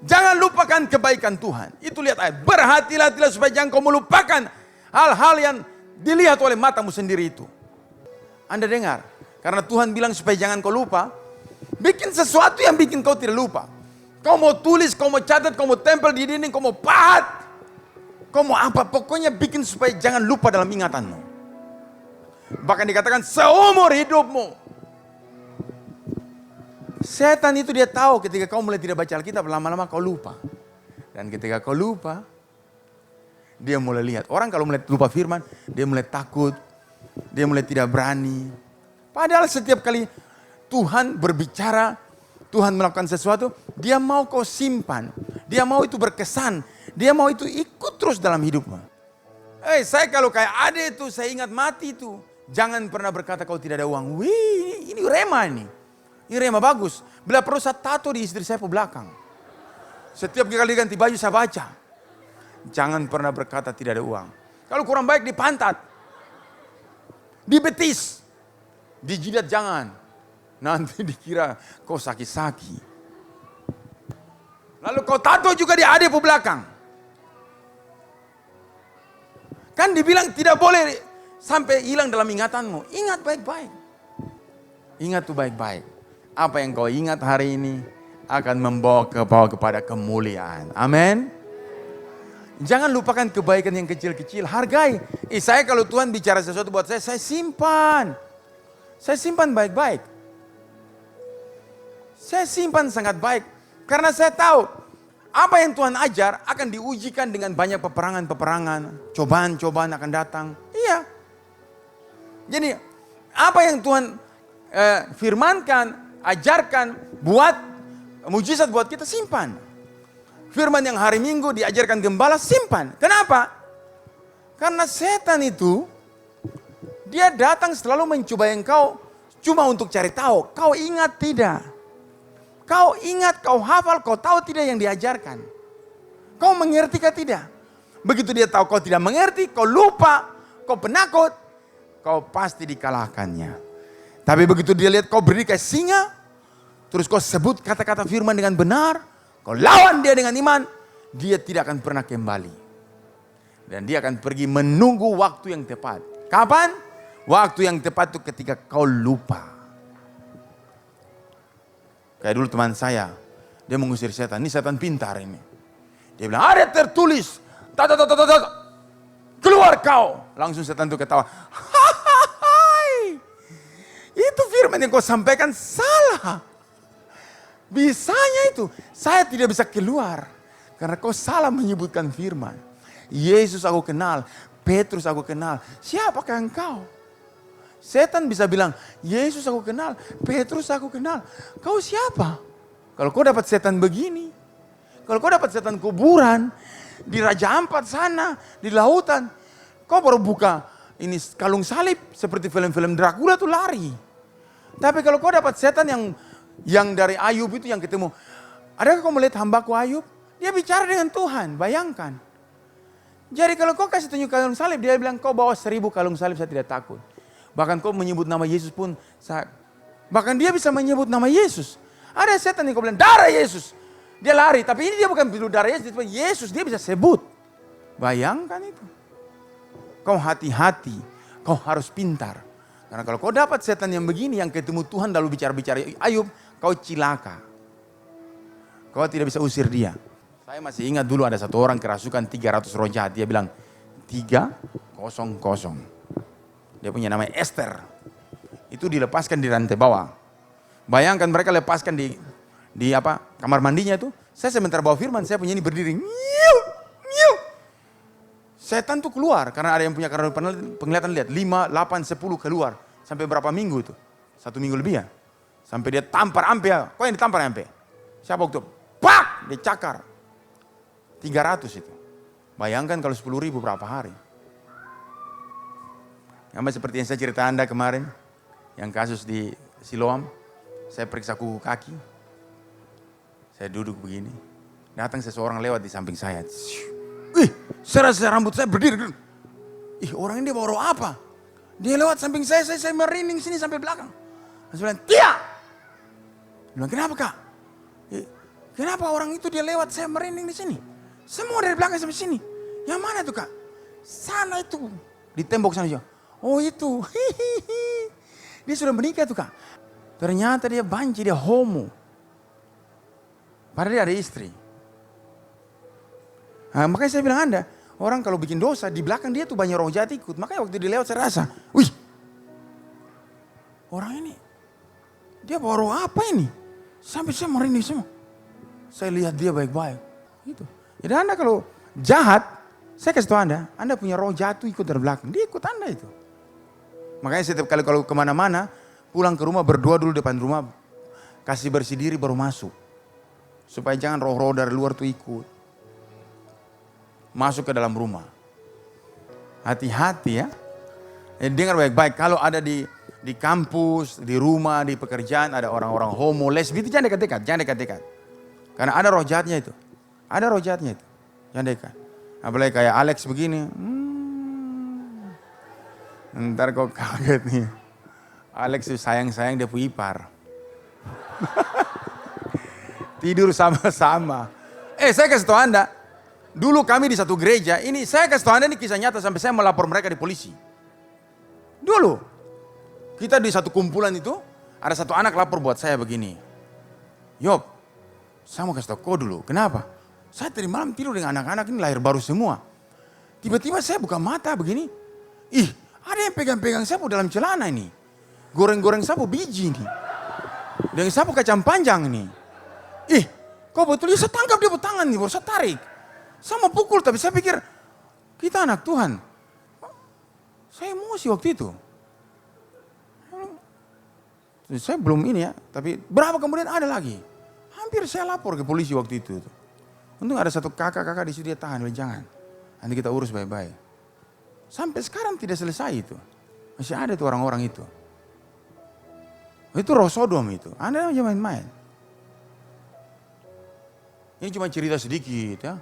Jangan lupakan kebaikan Tuhan. Itu lihat ayat. Berhati-hatilah supaya jangan kau melupakan hal-hal yang dilihat oleh matamu sendiri itu. Anda dengar? Karena Tuhan bilang supaya jangan kau lupa. Bikin sesuatu yang bikin kau tidak lupa. Kau mau tulis, kau mau catat, kau mau tempel di dinding, kau mau pahat. Kau mau apa? Pokoknya bikin supaya jangan lupa dalam ingatanmu. Bahkan dikatakan seumur hidupmu. Setan itu dia tahu ketika kau mulai tidak baca Alkitab, lama-lama kau lupa. Dan ketika kau lupa, dia mulai lihat. Orang kalau mulai lupa firman, dia mulai takut. Dia mulai tidak berani. Padahal setiap kali Tuhan berbicara, Tuhan melakukan sesuatu, dia mau kau simpan. Dia mau itu berkesan. Dia mau itu ikut terus dalam hidupmu. Saya kalau kayak Ade itu, saya ingat mati itu. Jangan pernah berkata kau tidak ada uang. Wih, ini rema ini. Ini rema bagus. Bila perlu saya tato di istri saya ke belakang. Setiap kali ganti baju saya baca. Jangan pernah berkata tidak ada uang. Kalau kurang baik di pantat. Di betis. Di jidat jangan. Nanti dikira kau sakit-sakit. Lalu kau tato juga di Ade ke belakang. Kan dibilang tidak boleh sampai hilang dalam ingatanmu. Ingat baik-baik. Ingat tuh baik-baik. Apa yang kau ingat hari ini akan membawa kepada kemuliaan. Amin. Jangan lupakan kebaikan yang kecil-kecil. Hargai. Saya kalau Tuhan bicara sesuatu buat saya simpan. Saya simpan baik-baik. Saya simpan sangat baik. Karena saya tahu apa yang Tuhan ajar akan diujikan dengan banyak peperangan-peperangan. Cobaan-cobaan akan datang. Iya. Jadi apa yang Tuhan firmankan, ajarkan, buat mujizat buat kita, simpan. Firman yang hari Minggu diajarkan gembala, simpan. Kenapa? Karena setan itu, dia datang selalu mencoba engkau cuma untuk cari tahu. Kau ingat tidak? Kau ingat, kau hafal, kau tahu tidak yang diajarkan? Kau mengerti kah tidak? Begitu dia tahu kau tidak mengerti, kau lupa, kau penakut, kau pasti dikalahkannya. Tapi begitu dia lihat kau berdiri kayak singa, terus kau sebut kata-kata firman dengan benar, kau lawan dia dengan iman, dia tidak akan pernah kembali. Dan dia akan pergi menunggu waktu yang tepat. Kapan? Waktu yang tepat itu ketika kau lupa. Kayak dulu teman saya, dia mengusir setan. Ini setan pintar ini. Dia bilang, ada tertulis. Keluar kau. Langsung setan itu ketawa. Hai, itu firman yang kau sampaikan salah. Bisanya itu. Saya tidak bisa keluar. Karena kau salah menyebutkan firman. Yesus aku kenal. Petrus aku kenal. Siapakah engkau? Setan bisa bilang, Yesus aku kenal, Petrus aku kenal. Kau siapa? Kalau kau dapat setan begini, kalau kau dapat setan kuburan, di Raja Ampat sana, di lautan, kau baru buka ini kalung salib seperti film-film Dracula tuh lari. Tapi kalau kau dapat setan yang dari Ayub itu yang ketemu, adakah kau melihat hambaku Ayub? Dia bicara dengan Tuhan, bayangkan. Jadi kalau kau kasih tunjuk kalung salib, dia bilang kau bawa 1000 kalung salib saya tidak takut. Bahkan kau menyebut nama Yesus pun, bahkan dia bisa menyebut nama Yesus. Ada setan yang kau bilang darah Yesus, dia lari. Tapi ini dia bukan bilang darah Yesus, dia Yesus dia bisa sebut. Bayangkan itu. Kau hati-hati, kau harus pintar. Karena kalau kau dapat setan yang begini, yang ketemu Tuhan lalu bicara-bicara Ayub, kau cilaka. Kau tidak bisa usir dia. Saya masih ingat dulu ada satu orang kerasukan 300 roh jahat. Dia bilang 300. Dia punya nama Esther. Itu dilepaskan di rantai bawah. Bayangkan mereka lepaskan di kamar mandinya itu. Saya sebentar bawa firman, saya punya ini berdiri. Nyiu, nyiu. Setan tuh keluar karena ada yang punya karena penglihatan lihat 5, 8, 10 keluar. Sampai berapa minggu itu? 1 minggu lebih ya. Sampai dia tampar ampe. Kok yang ditampar ampe? Siapa waktu? Pak! Dia cakar. 300 itu. Bayangkan kalau 10.000 berapa hari. Sama seperti yang saya cerita Anda kemarin. Yang kasus di Siloam. Saya periksa kuku kaki. Saya duduk begini. Datang seseorang lewat di samping saya. Ih, saya rasa rambut saya berdiri. Ih, orang ini dia bawa roh apa? Dia lewat samping saya merinding sini sampai belakang. Saya bilang, Tia! Dia bilang, kenapa kak? Kenapa orang itu dia lewat saya merinding di sini? Semua dari belakang sampai sini. Yang mana tuh kak? Sana itu. Di tembok sana aja. Oh itu. Dia sudah menikah tuh kak. Ternyata dia banci, dia homo. Padahal dia ada istri. Nah, makanya saya bilang Anda, orang kalau bikin dosa, di belakang dia tuh banyak roh jahat ikut. Makanya waktu dia lewat saya rasa, wih, orang ini, dia bawa roh apa ini? Sampai saya merinding semua. Saya lihat dia baik-baik. Gitu. Jadi Anda kalau jahat, saya kasih tahu Anda punya roh jahat tuh ikut dari belakang. Dia ikut Anda itu. Makanya setiap kali kalau kemana-mana, pulang ke rumah berdoa dulu depan rumah, kasih bersih diri baru masuk. Supaya jangan roh-roh dari luar tuh ikut. Masuk ke dalam rumah. Hati-hati ya. Dengar baik-baik, kalau ada di kampus, di rumah, di pekerjaan, ada orang-orang homo, lesbi itu jangan dekat-dekat, jangan dekat-dekat. Karena ada roh jahatnya itu. Ada roh jahatnya itu. Jangan dekat. Apalagi kayak Alex begini. Ntar kok kaget nih. Alex itu sayang-sayang dia punya ipar. Tidur sama-sama. Saya kasih tahu Anda. Dulu kami di satu gereja, ini saya kasih tahu Anda ini kisah nyata sampai saya melapor mereka di polisi. Dulu. Kita di satu kumpulan itu, ada satu anak lapor buat saya begini. Yob, saya mau kasih tahu kau dulu. Kenapa? Saya tadi malam tidur dengan anak-anak ini lahir baru semua. Tiba-tiba saya buka mata begini. Ih, ada yang pegang-pegang sapu dalam celana ini. Goreng-goreng sapu biji ini. Dengan sapu kacang panjang ini. Ih, kok betul? Ya saya tangkap dia tangan nih, baru saya tarik. Saya mau pukul, tapi saya pikir, kita anak Tuhan. Saya emosi waktu itu. Saya belum ini ya, tapi berapa kemudian ada lagi. Hampir saya lapor ke polisi waktu itu. Untung ada satu kakak di situ dia tahan, jangan. Nanti kita urus baik-baik. Sampai sekarang tidak selesai itu. Masih ada tuh orang-orang itu. Itu roh Sodom itu. Anda jangan main-main. Ini cuma cerita sedikit ya.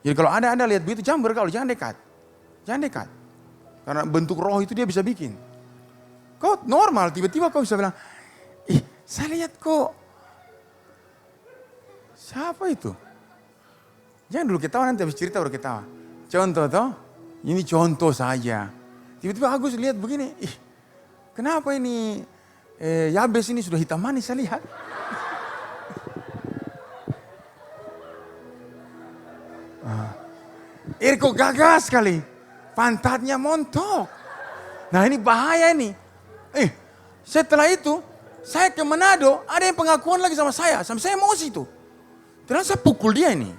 Jadi kalau Anda lihat begitu jangan bergaul, jangan dekat. Jangan dekat. Karena bentuk roh itu dia bisa bikin. Kau normal, tiba-tiba kau bisa bilang, ih saya lihat kok. Siapa itu? Jangan dulu ketawa, nanti habis cerita baru ketawa. Contoh toh, ini contoh saja. Tiba-tiba Agus lihat begini, ih kenapa ini Yabes ini sudah hitam manis saya lihat. Irko gagas sekali, pantatnya montok. Nah ini bahaya ini. Setelah itu saya ke Manado, ada yang pengakuan lagi sama saya, sampai saya emosi itu. Terus saya pukul dia ini.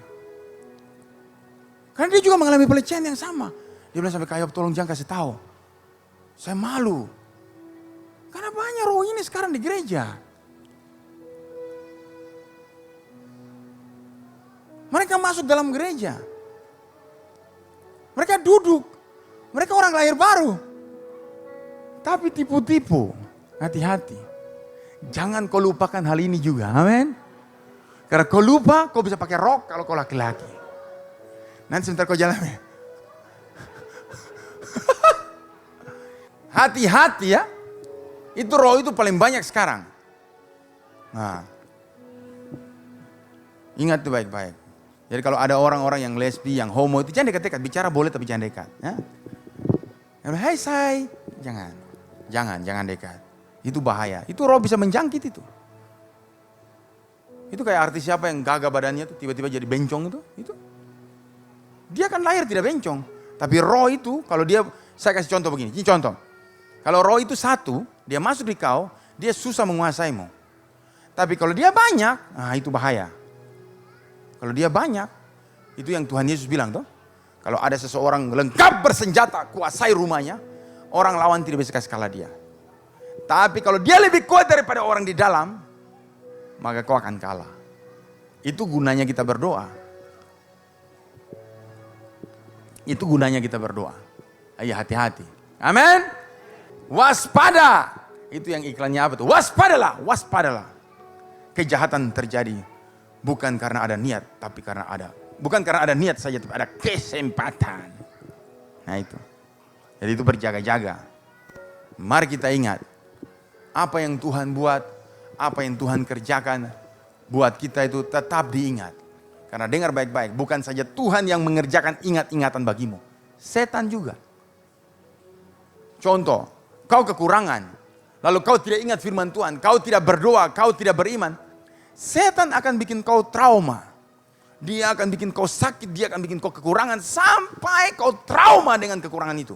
Karena dia juga mengalami pelecehan yang sama. Dia bilang sampai Kak Yob tolong jangan kasih tahu. Saya malu. Karena banyak roh ini sekarang di gereja. Mereka masuk dalam gereja. Mereka duduk. Mereka orang lahir baru. Tapi tipu-tipu. Hati-hati. Jangan kau lupakan hal ini juga. Amin. Karena kau lupa, kau bisa pakai rok kalau kau laki-laki. Nanti sebentar kau jalan. Hati-hati ya. Itu roh itu paling banyak sekarang. Nah, ingat itu baik-baik. Jadi kalau ada orang-orang yang lesbi, yang homo itu jangan dekat-dekat. Bicara boleh tapi jangan dekat. Ya? Hai say, jangan dekat. Itu bahaya. Itu roh bisa menjangkit itu. Itu kayak artis siapa yang gagah badannya tuh tiba-tiba jadi bencong itu. Dia kan lahir tidak bencong. Tapi roh itu kalau dia, saya kasih contoh begini. Ini contoh. Kalau roh itu satu, dia masuk di kau, dia susah menguasaimu. Tapi kalau dia banyak, nah itu bahaya. Kalau dia banyak, itu yang Tuhan Yesus bilang tuh. Kalau ada seseorang lengkap bersenjata, kuasai rumahnya, orang lawan tidak bisa kasih kalah dia. Tapi kalau dia lebih kuat daripada orang di dalam, maka kau akan kalah. Itu gunanya kita berdoa. Itu gunanya kita berdoa. Ayo hati-hati. Amin. Waspada. Itu yang iklannya apa tuh? Waspadalah. Kejahatan terjadi bukan karena ada niat, tapi karena bukan karena ada niat saja, tapi ada kesempatan. Nah itu. Jadi itu berjaga-jaga. Mari kita ingat apa yang Tuhan buat, apa yang Tuhan kerjakan buat kita itu tetap diingat. Karena dengar baik-baik, bukan saja Tuhan yang mengerjakan ingat-ingatan bagimu, setan juga. Contoh, kau kekurangan, lalu kau tidak ingat firman Tuhan, kau tidak berdoa, kau tidak beriman, setan akan bikin kau trauma. Dia akan bikin kau sakit, dia akan bikin kau kekurangan, sampai kau trauma dengan kekurangan itu.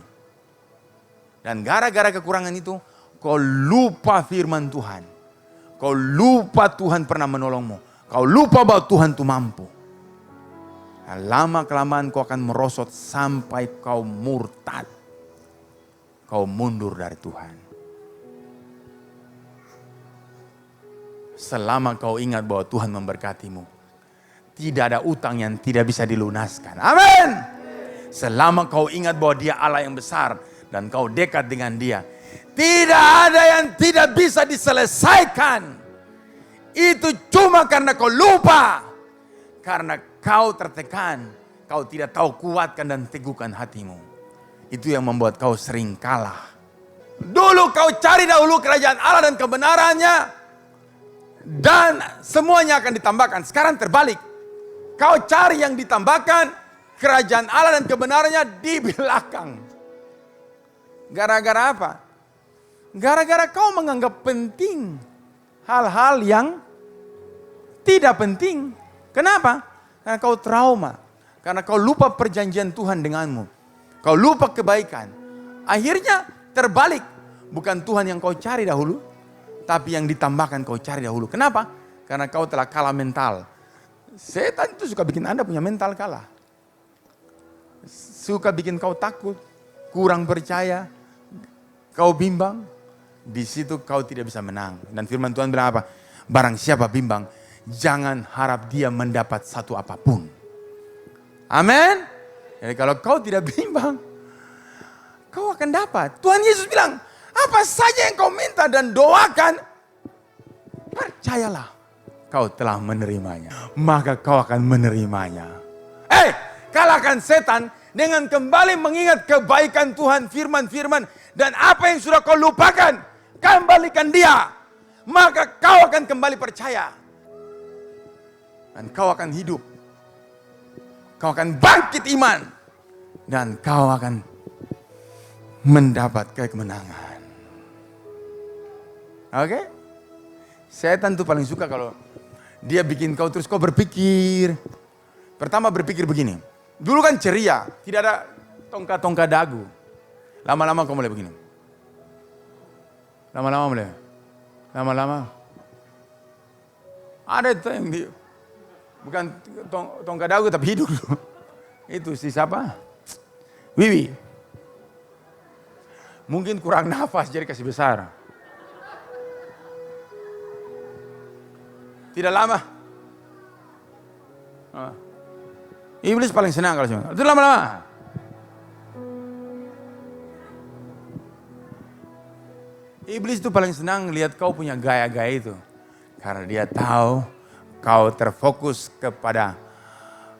Dan gara-gara kekurangan itu, kau lupa firman Tuhan. Kau lupa Tuhan pernah menolongmu. Kau lupa bahwa Tuhan itu mampu. Lama-kelamaan kau akan merosot sampai kau murtad. Kau mundur dari Tuhan. Selama kau ingat bahwa Tuhan memberkatimu, tidak ada utang yang tidak bisa dilunaskan. Amin. Selama kau ingat bahwa Dia Allah yang besar dan kau dekat dengan Dia, tidak ada yang tidak bisa diselesaikan. Itu cuma karena kau lupa. Karena kau tertekan, kau tidak tahu kuatkan dan teguhkan hatimu. Itu yang membuat kau sering kalah. Dulu kau cari dahulu kerajaan Allah dan kebenarannya, dan semuanya akan ditambahkan. Sekarang terbalik. Kau cari yang ditambahkan, kerajaan Allah dan kebenarannya di belakang. Gara-gara apa? Gara-gara kau menganggap penting hal-hal yang tidak penting. Kenapa? Karena kau trauma. Karena kau lupa perjanjian Tuhan denganmu. Kau lupa kebaikan. Akhirnya terbalik. Bukan Tuhan yang kau cari dahulu, tapi yang ditambahkan kau cari dahulu. Kenapa? Karena kau telah kalah mental. Setan itu suka bikin Anda punya mental kalah. Suka bikin kau takut, kurang percaya, kau bimbang. Di situ kau tidak bisa menang. Dan firman Tuhan bilang apa? Barang siapa bimbang, jangan harap dia mendapat satu apapun. Amin. Jadi kalau kau tidak bimbang, kau akan dapat. Tuhan Yesus bilang, apa saja yang kau minta dan doakan, percayalah kau telah menerimanya. Maka kau akan menerimanya. Kalahkan setan dengan kembali mengingat kebaikan Tuhan, firman-firman, dan apa yang sudah kau lupakan, kembalikan dia. Maka kau akan kembali percaya. Dan kau akan hidup. Kau akan bangkit iman. Dan kau akan mendapat kemenangan. Oke? Setan tuh paling suka kalau dia bikin kau terus kau berpikir. Pertama berpikir begini. Dulu kan ceria, tidak ada tongkat-tongkat dagu. Lama-lama kau mulai begini. Lama-lama. Ada itu yang bukan tongkat dagu tapi hidup. Itu si siapa? Wiwi. Mungkin kurang nafas jadi kasih besar. Tidak lama. Iblis paling senang kalau cuma. Itu lama-lama. Iblis itu paling senang lihat kau punya gaya-gaya itu. Karena dia tahu kau terfokus kepada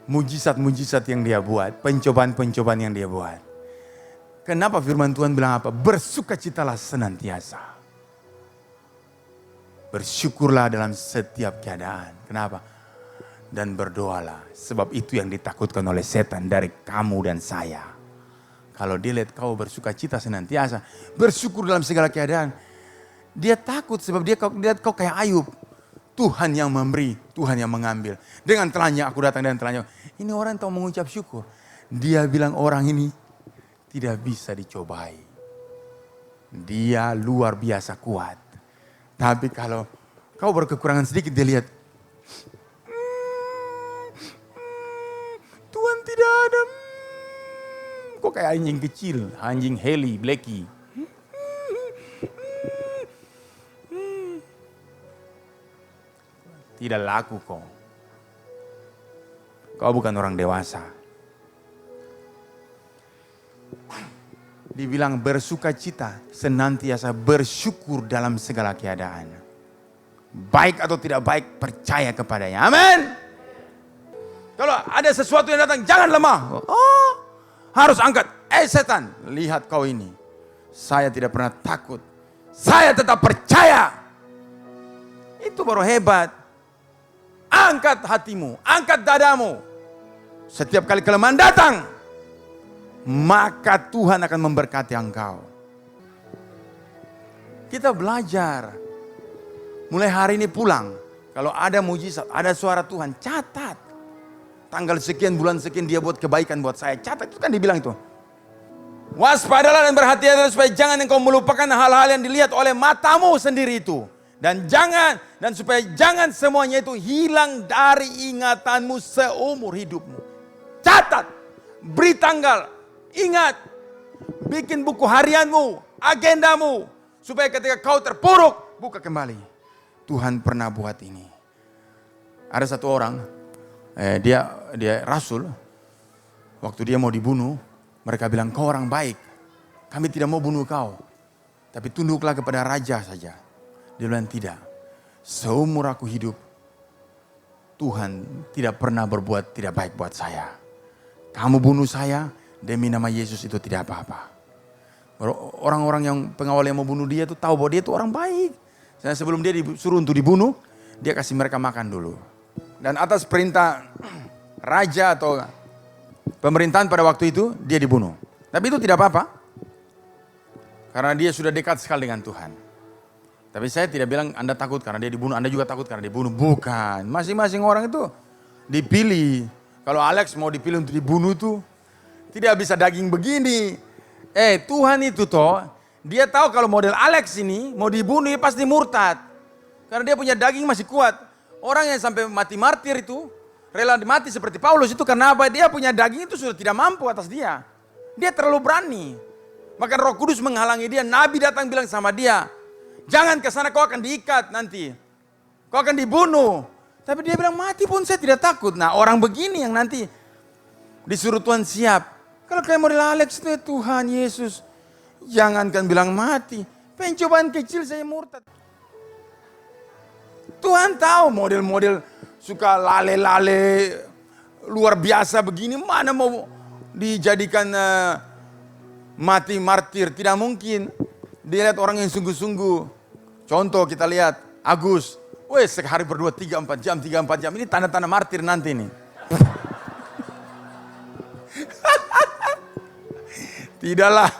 mujizat-mujizat yang dia buat. Pencobaan-pencobaan yang dia buat. Kenapa firman Tuhan bilang apa? Bersukacitalah senantiasa. Bersyukurlah dalam setiap keadaan. Kenapa? Dan berdoalah. Sebab itu yang ditakutkan oleh setan dari kamu dan saya. Kalau dia lihat kau bersukacita senantiasa, bersyukur dalam segala keadaan. Dia takut sebab dia lihat kau kayak Ayub. Tuhan yang memberi, Tuhan yang mengambil. Dengan telanjang aku datang dan telanjang. Ini orang tahu mengucap syukur. Dia bilang orang ini tidak bisa dicobai. Dia luar biasa kuat. Tapi kalau kau berkekurangan sedikit, dia lihat. Tuhan tidak ada. Kok kayak anjing kecil, anjing Heli, Blacky. Tidak laku kok. Kau bukan orang dewasa. Dibilang bersukacita, senantiasa bersyukur dalam segala keadaan. Baik atau tidak baik, percaya kepadanya. Amin. Kalau ada sesuatu yang datang, jangan lemah. Oh, harus angkat. Setan, lihat kau ini. Saya tidak pernah takut. Saya tetap percaya. Itu baru hebat. Angkat hatimu, angkat dadamu. Setiap kali kelemahan datang, maka Tuhan akan memberkati engkau. Kita belajar. Mulai hari ini pulang. Kalau ada mujizat, ada suara Tuhan, catat. Tanggal sekian, bulan sekian dia buat kebaikan buat saya. Catat, itu kan dibilang itu. Waspadalah dan berhati-hatilah supaya jangan engkau melupakan hal-hal yang dilihat oleh matamu sendiri itu. Dan supaya jangan semuanya itu hilang dari ingatanmu seumur hidupmu. Catat, beri tanggal, ingat, bikin buku harianmu, agendamu. Supaya ketika kau terpuruk, buka kembali. Tuhan pernah buat ini. Ada satu orang, dia rasul. Waktu dia mau dibunuh, mereka bilang, kau orang baik. Kami tidak mau bunuh kau. Tapi tunduklah kepada raja saja. Dia bilang, tidak. Seumur aku hidup, Tuhan tidak pernah berbuat tidak baik buat saya. Kamu bunuh saya, demi nama Yesus itu tidak apa-apa. Orang-orang yang pengawal yang mau bunuh dia itu tahu bahwa dia itu orang baik. Sebelum dia disuruh untuk dibunuh, dia kasih mereka makan dulu. Dan atas perintah raja atau pemerintahan pada waktu itu, dia dibunuh. Tapi itu tidak apa-apa. Karena dia sudah dekat sekali dengan Tuhan. Tapi saya tidak bilang Anda takut karena dia dibunuh, Anda juga takut karena dibunuh. Bukan, masing-masing orang itu dipilih. Kalau Alex mau dipilih untuk dibunuh tuh, tidak bisa daging begini. Tuhan itu toh, dia tahu kalau model Alex ini mau dibunuh ya pasti murtad. Karena dia punya daging masih kuat. Orang yang sampai mati martir itu, rela mati seperti Paulus itu karena apa? Dia punya daging itu sudah tidak mampu atas dia. Dia terlalu berani. Maka Roh Kudus menghalangi dia. Nabi datang bilang sama dia, jangan ke sana, kau akan diikat nanti. Kau akan dibunuh. Tapi dia bilang mati pun saya tidak takut. Nah orang begini yang nanti disuruh Tuhan siap. Kalau kayak model Alex itu ya Tuhan Yesus. Jangankan bilang mati. Pencobaan kecil saya murtad. Tuhan tahu model-model suka lale-lale luar biasa begini. Mana mau dijadikan mati martir. Tidak mungkin. Dia lihat orang yang sungguh-sungguh. Contoh kita lihat Agus. Weh sehari berdua 3-4 jam. Ini tanda-tanda martir nanti nih. Tidaklah.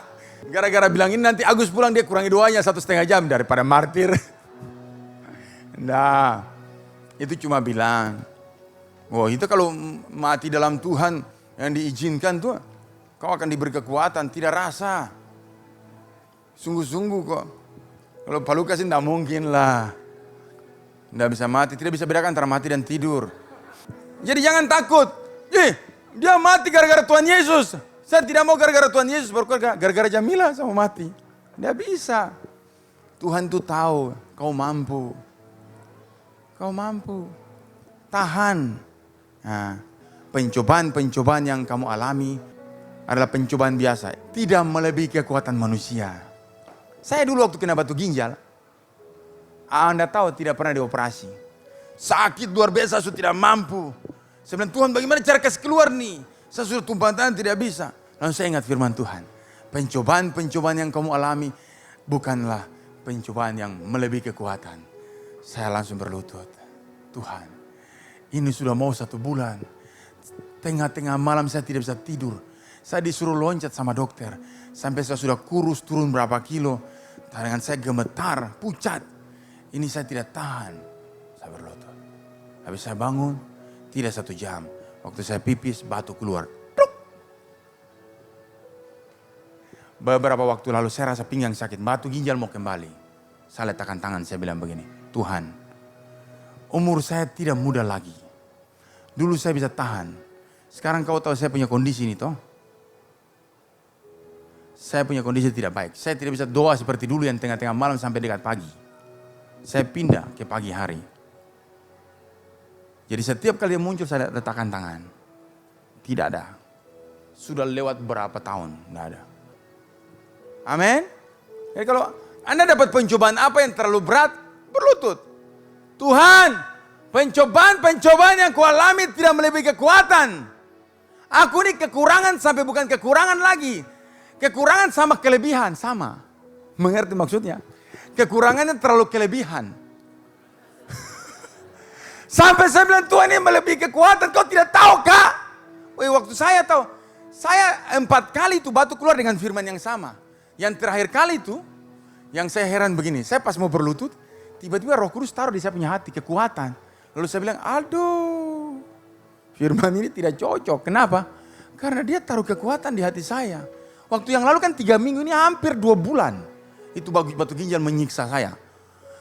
Gara-gara bilang ini nanti Agus pulang dia kurangi doanya 1,5 jam daripada martir. Nah itu cuma bilang. Oh itu kalau mati dalam Tuhan yang diizinkan tuh. Kau akan diberi kekuatan. Tidak rasa. Sungguh-sungguh kok. Kalau Pak Lukas tidak mungkin lah. Tidak bisa mati. Tidak bisa bedakan antara mati dan tidur. Jadi jangan takut. Dia mati gara-gara Tuhan Yesus. Saya tidak mau gara-gara Tuhan Yesus. Gara-gara Jamila sama mati. Tidak bisa. Tuhan tuh tahu. Kau mampu. Kau mampu. Tahan. Nah, pencobaan-pencobaan yang kamu alami adalah pencobaan biasa. Tidak melebihi kekuatan manusia. Saya dulu waktu kena batu ginjal, Anda tahu tidak pernah dioperasi. Sakit luar biasa, saya tidak mampu. Saya bilang, Tuhan bagaimana cara kasih keluar nih? Saya sudah tumpang tangan tidak bisa. Lalu saya ingat firman Tuhan. Pencobaan-pencobaan yang kamu alami bukanlah pencobaan yang melebihi kekuatan. Saya langsung berlutut. Tuhan, ini sudah mau 1 bulan. Tengah-tengah malam saya tidak bisa tidur. Saya disuruh loncat sama dokter. Sampai saya sudah kurus, turun berapa kilo. Tangan saya gemetar, pucat. Ini saya tidak tahan. Saya berlutut. Habis saya bangun, tidak 1 jam. Waktu saya pipis, batu keluar. Pluk. Beberapa waktu lalu saya rasa pinggang sakit. Batu ginjal mau kembali. Saya letakkan tangan, saya bilang begini. Tuhan, umur saya tidak muda lagi. Dulu saya bisa tahan. Sekarang kau tahu saya punya kondisi ini toh. Saya punya kondisi tidak baik. Saya tidak bisa doa seperti dulu yang tengah-tengah malam sampai dekat pagi. Saya pindah ke pagi hari. Jadi setiap kali dia muncul saya letakkan tangan. Tidak ada. Sudah lewat berapa tahun, tidak ada. Amin. Jadi kalau Anda dapat pencobaan apa yang terlalu berat, berlutut. Tuhan, pencobaan-pencobaan yang kualami tidak melebihi kekuatan. Aku ini kekurangan sampai bukan kekurangan lagi. Kekurangan sama kelebihan, sama. Mengerti maksudnya? Kekurangannya terlalu kelebihan. Sampai saya bilang, Tuhan ini melebihi kekuatan, kau tidak tahu kak? Waktu saya tahu, saya 4 kali itu batu keluar dengan firman yang sama. Yang terakhir kali itu, yang saya heran begini, saya pas mau berlutut, tiba-tiba Roh Kudus taruh di saya punya hati, kekuatan. Lalu saya bilang, aduh, firman ini tidak cocok. Kenapa? Karena dia taruh kekuatan di hati saya. Waktu yang lalu kan 3 minggu ini hampir 2 bulan. Itu batu ginjal menyiksa saya.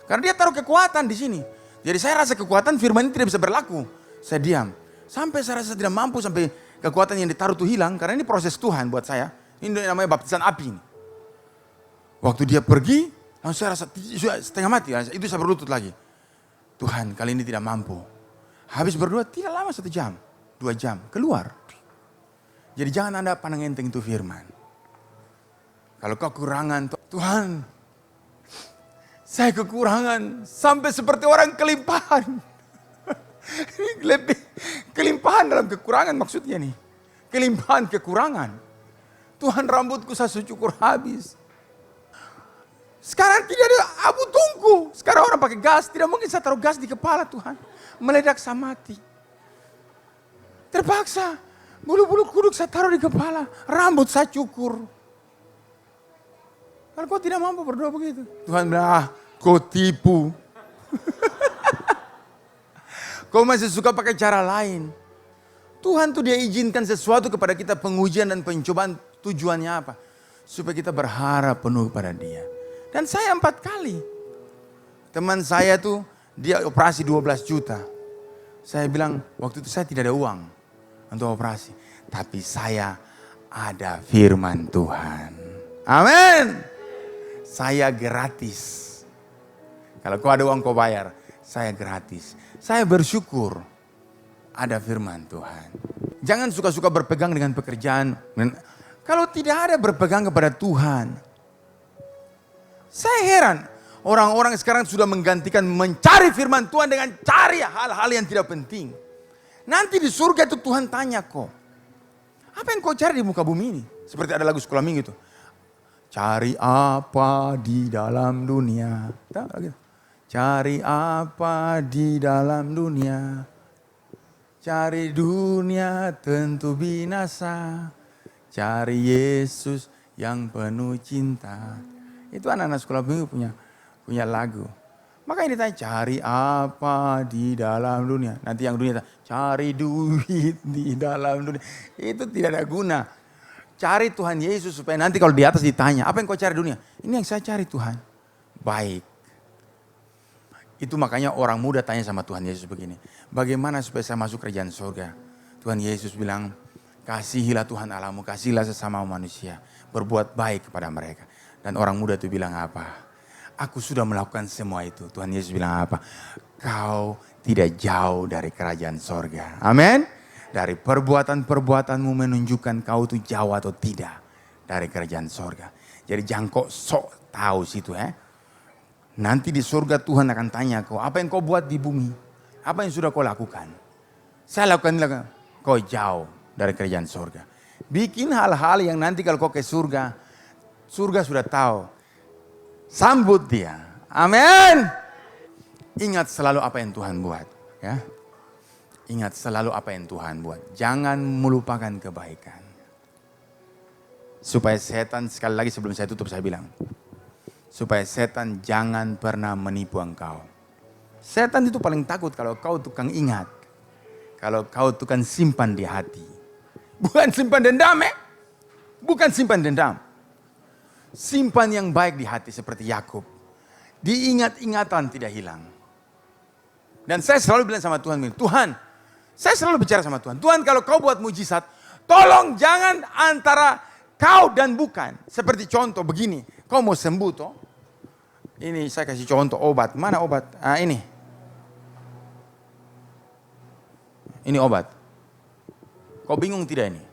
Karena dia taruh kekuatan di sini. Jadi saya rasa kekuatan firman ini tidak bisa berlaku. Saya diam. Sampai saya rasa tidak mampu sampai kekuatan yang ditaruh itu hilang. Karena ini proses Tuhan buat saya. Ini namanya baptisan api ini. Waktu dia pergi, langsung saya rasa setengah mati. Itu saya berlutut lagi. Tuhan kali ini tidak mampu. Habis berdoa tidak lama 1 jam. 2 jam keluar. Jadi jangan Anda pandang enteng itu firman. Kalau kekurangan, Tuhan, saya kekurangan sampai seperti orang kelimpahan. Lebih kelimpahan dalam kekurangan maksudnya nih. Kelimpahan kekurangan. Tuhan rambutku saya cukur habis. Sekarang tidak ada abu tungku. Sekarang orang pakai gas, tidak mungkin saya taruh gas di kepala Tuhan. Meledak saya mati. Terpaksa. Bulu-bulu kuduk saya taruh di kepala. Rambut saya cukur. Kalau kau tidak mampu berdoa begitu. Tuhan bilang, kau tipu. Kau masih suka pakai cara lain. Tuhan tuh dia izinkan sesuatu kepada kita, pengujian dan pencobaan, tujuannya apa? Supaya kita berharap penuh kepada dia. Dan saya 4 kali. Teman saya tuh, dia operasi 12 juta. Saya bilang, waktu itu saya tidak ada uang untuk operasi. Tapi saya ada firman Tuhan. Amin. Saya gratis. Kalau kau ada uang kau bayar, saya gratis. Saya bersyukur ada firman Tuhan. Jangan suka-suka berpegang dengan pekerjaan. Kalau tidak ada berpegang kepada Tuhan. Saya heran. Orang-orang sekarang sudah menggantikan mencari firman Tuhan dengan cari hal-hal yang tidak penting. Nanti di surga itu Tuhan tanya kau. Apa yang kau cari di muka bumi ini? Seperti ada lagu sekolah minggu itu. Cari apa di dalam dunia? Cari apa di dalam dunia? Cari dunia tentu binasa. Cari Yesus yang penuh cinta. Itu anak-anak sekolah minggu punya lagu. Makanya ditanya cari apa di dalam dunia. Nanti yang dunia cari duit di dalam dunia. Itu tidak ada guna. Cari Tuhan Yesus supaya nanti kalau di atas ditanya, apa yang kau cari dunia? Ini yang saya cari Tuhan. Baik. Itu makanya orang muda tanya sama Tuhan Yesus begini. Bagaimana supaya saya masuk kerajaan surga? Tuhan Yesus bilang, kasihilah Tuhan Allahmu, kasihilah sesama manusia. Berbuat baik kepada mereka. Dan orang muda itu bilang apa? Aku sudah melakukan semua itu. Tuhan Yesus bilang apa? Kau tidak jauh dari kerajaan surga. Amin. Dari perbuatan-perbuatanmu menunjukkan kau itu jauh atau tidak dari kerajaan sorga. Jadi jangan kok sok tahu situ ya. Nanti di surga Tuhan akan tanya kau, apa yang kau buat di bumi? Apa yang sudah kau lakukan? Saya lakukan, kau jauh dari kerajaan surga. Bikin hal-hal yang nanti kalau kau ke surga, surga sudah tahu. Sambut dia. Amin. Ingat selalu apa yang Tuhan buat. Ya. Ingat selalu apa yang Tuhan buat. Jangan melupakan kebaikan. Supaya setan, sekali lagi sebelum saya tutup saya bilang. Supaya setan jangan pernah menipu engkau. Setan itu paling takut kalau kau tukang ingat. Kalau kau tukang simpan di hati. Bukan simpan dendam Bukan simpan dendam. Simpan yang baik di hati seperti Yakub. Diingat-ingatan tidak hilang. Dan saya selalu bilang sama Tuhan, Tuhan, saya selalu bicara sama Tuhan. Tuhan kalau kau buat mujizat, tolong jangan antara kau dan bukan. Seperti contoh begini, kau mau sembuh toh. Ini saya kasih contoh obat. Mana obat? Ini. Ini obat. Kau bingung tidak ini?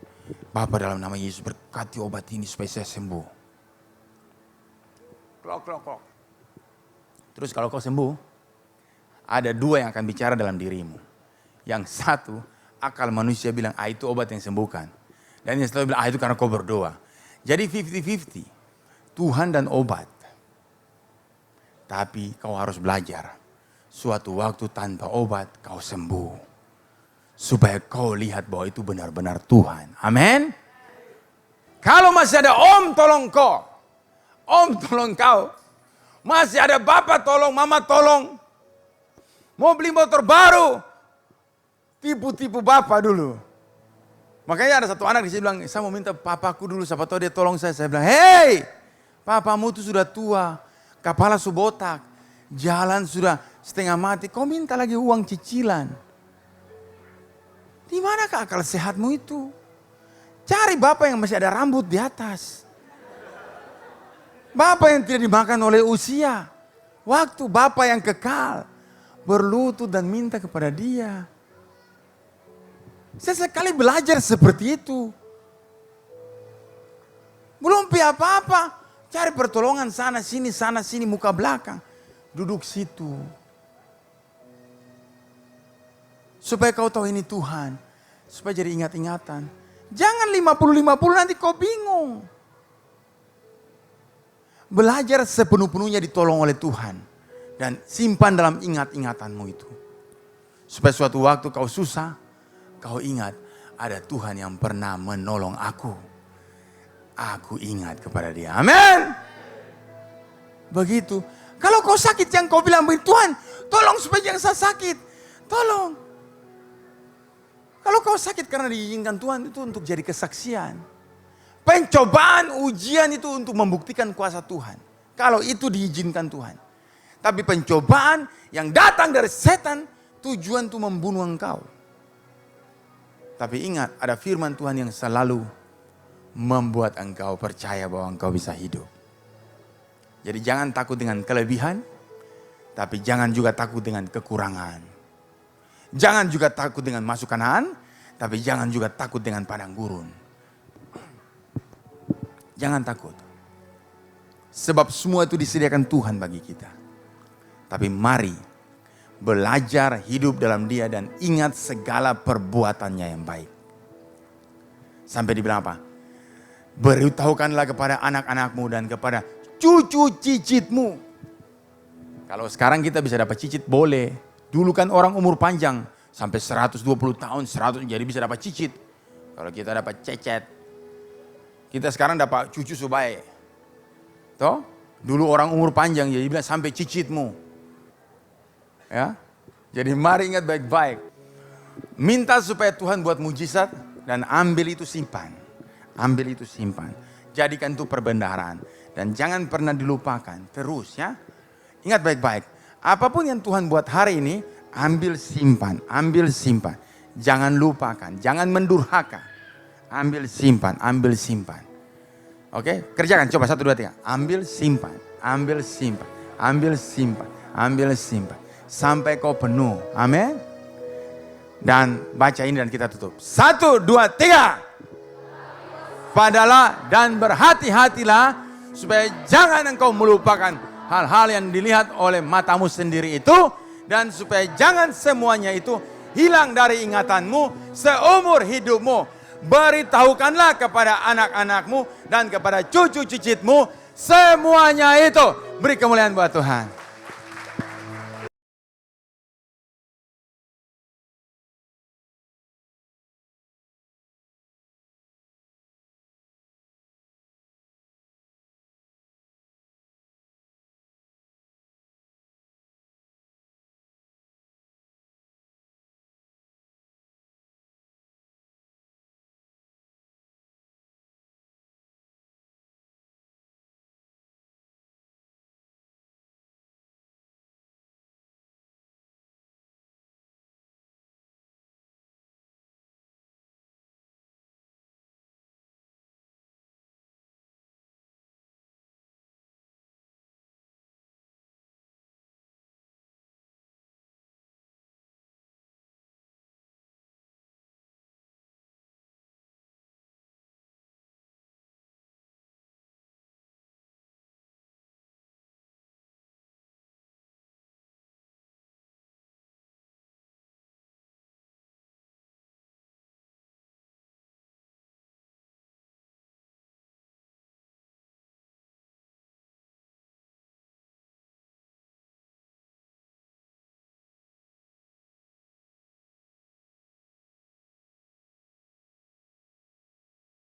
Bapa dalam nama Yesus berkati obat ini supaya saya sembuh. Klok. Terus kalau kau sembuh, ada dua yang akan bicara dalam dirimu. Yang satu, akal manusia bilang, itu obat yang sembuhkan. Dan yang selalu bilang, itu karena kau berdoa. Jadi 50-50, Tuhan dan obat. Tapi kau harus belajar, suatu waktu tanpa obat kau sembuh. Supaya kau lihat bahwa itu benar-benar Tuhan. Amin. Kalau masih ada om tolong kau. Om tolong kau. Masih ada bapak tolong, mama tolong. Mau beli motor baru. Tipu-tipu bapak dulu. Makanya ada satu anak di sini bilang, saya mau minta papaku dulu. Siapa tahu dia tolong saya. Saya bilang, hei, papamu itu sudah tua. Kepala subotak. Jalan sudah setengah mati. Kau minta lagi uang cicilan. Di manakah akal sehatmu itu? Cari bapak yang masih ada rambut di atas. Bapak yang tidak dimakan oleh usia. Waktu bapak yang kekal. Berlutut dan minta kepada dia. Saya sekali belajar seperti itu. Belum apa-apa. Cari pertolongan sana sini, muka belakang. Duduk situ. Supaya kau tahu ini Tuhan. Supaya jadi ingat-ingatan. Jangan 50-50 nanti kau bingung. Belajar sepenuh-penuhnya ditolong oleh Tuhan. Dan simpan dalam ingat-ingatanmu itu. Supaya suatu waktu kau susah. Kau ingat ada Tuhan yang pernah menolong aku. Aku ingat kepada dia. Amin. Begitu. Kalau kau sakit yang kau bilang, Tuhan tolong supaya jangan saya sakit. Tolong. Kalau kau sakit karena diizinkan Tuhan itu untuk jadi kesaksian. Pencobaan, ujian itu untuk membuktikan kuasa Tuhan. Kalau itu diizinkan Tuhan. Tapi pencobaan yang datang dari setan tujuan itu membunuh engkau. Tapi ingat ada firman Tuhan yang selalu membuat engkau percaya bahwa engkau bisa hidup. Jadi jangan takut dengan kelebihan. Tapi jangan juga takut dengan kekurangan. Jangan juga takut dengan masuk kanan, tapi jangan juga takut dengan padang gurun. Jangan takut. Sebab semua itu disediakan Tuhan bagi kita. Tapi mari belajar hidup dalam Dia dan ingat segala perbuatannya yang baik. Sampai dibilang apa? Beritahukanlah kepada anak-anakmu dan kepada cucu cicitmu. Kalau sekarang kita bisa dapat cicit boleh. Dulu kan orang umur panjang sampai 120 tahun, 100 jadi bisa dapat cicit. Kalau kita dapat cecet. Kita sekarang dapat cucu supaya. Toh? Dulu orang umur panjang jadi bilang sampai cicitmu. Ya. Jadi mari ingat baik-baik. Minta supaya Tuhan buat mujizat dan ambil itu simpan. Ambil itu simpan. Jadikan itu perbendaharaan dan jangan pernah dilupakan terus ya. Ingat baik-baik. Apapun yang Tuhan buat hari ini, ambil simpan, ambil simpan. Jangan lupakan, jangan mendurhaka. Ambil simpan, ambil simpan. Oke, kerjakan, coba 1, 2, 3. Ambil simpan, ambil simpan, ambil simpan, ambil simpan. Sampai kau penuh, amin. Dan baca ini dan kita tutup. 1, 2, 3. Padalah dan berhati-hatilah supaya jangan engkau melupakan hal-hal yang dilihat oleh matamu sendiri itu, dan supaya jangan semuanya itu hilang dari ingatanmu seumur hidupmu. Beritahukanlah kepada anak-anakmu dan kepada cucu-cicitmu semuanya itu. Beri kemuliaan buat Tuhan.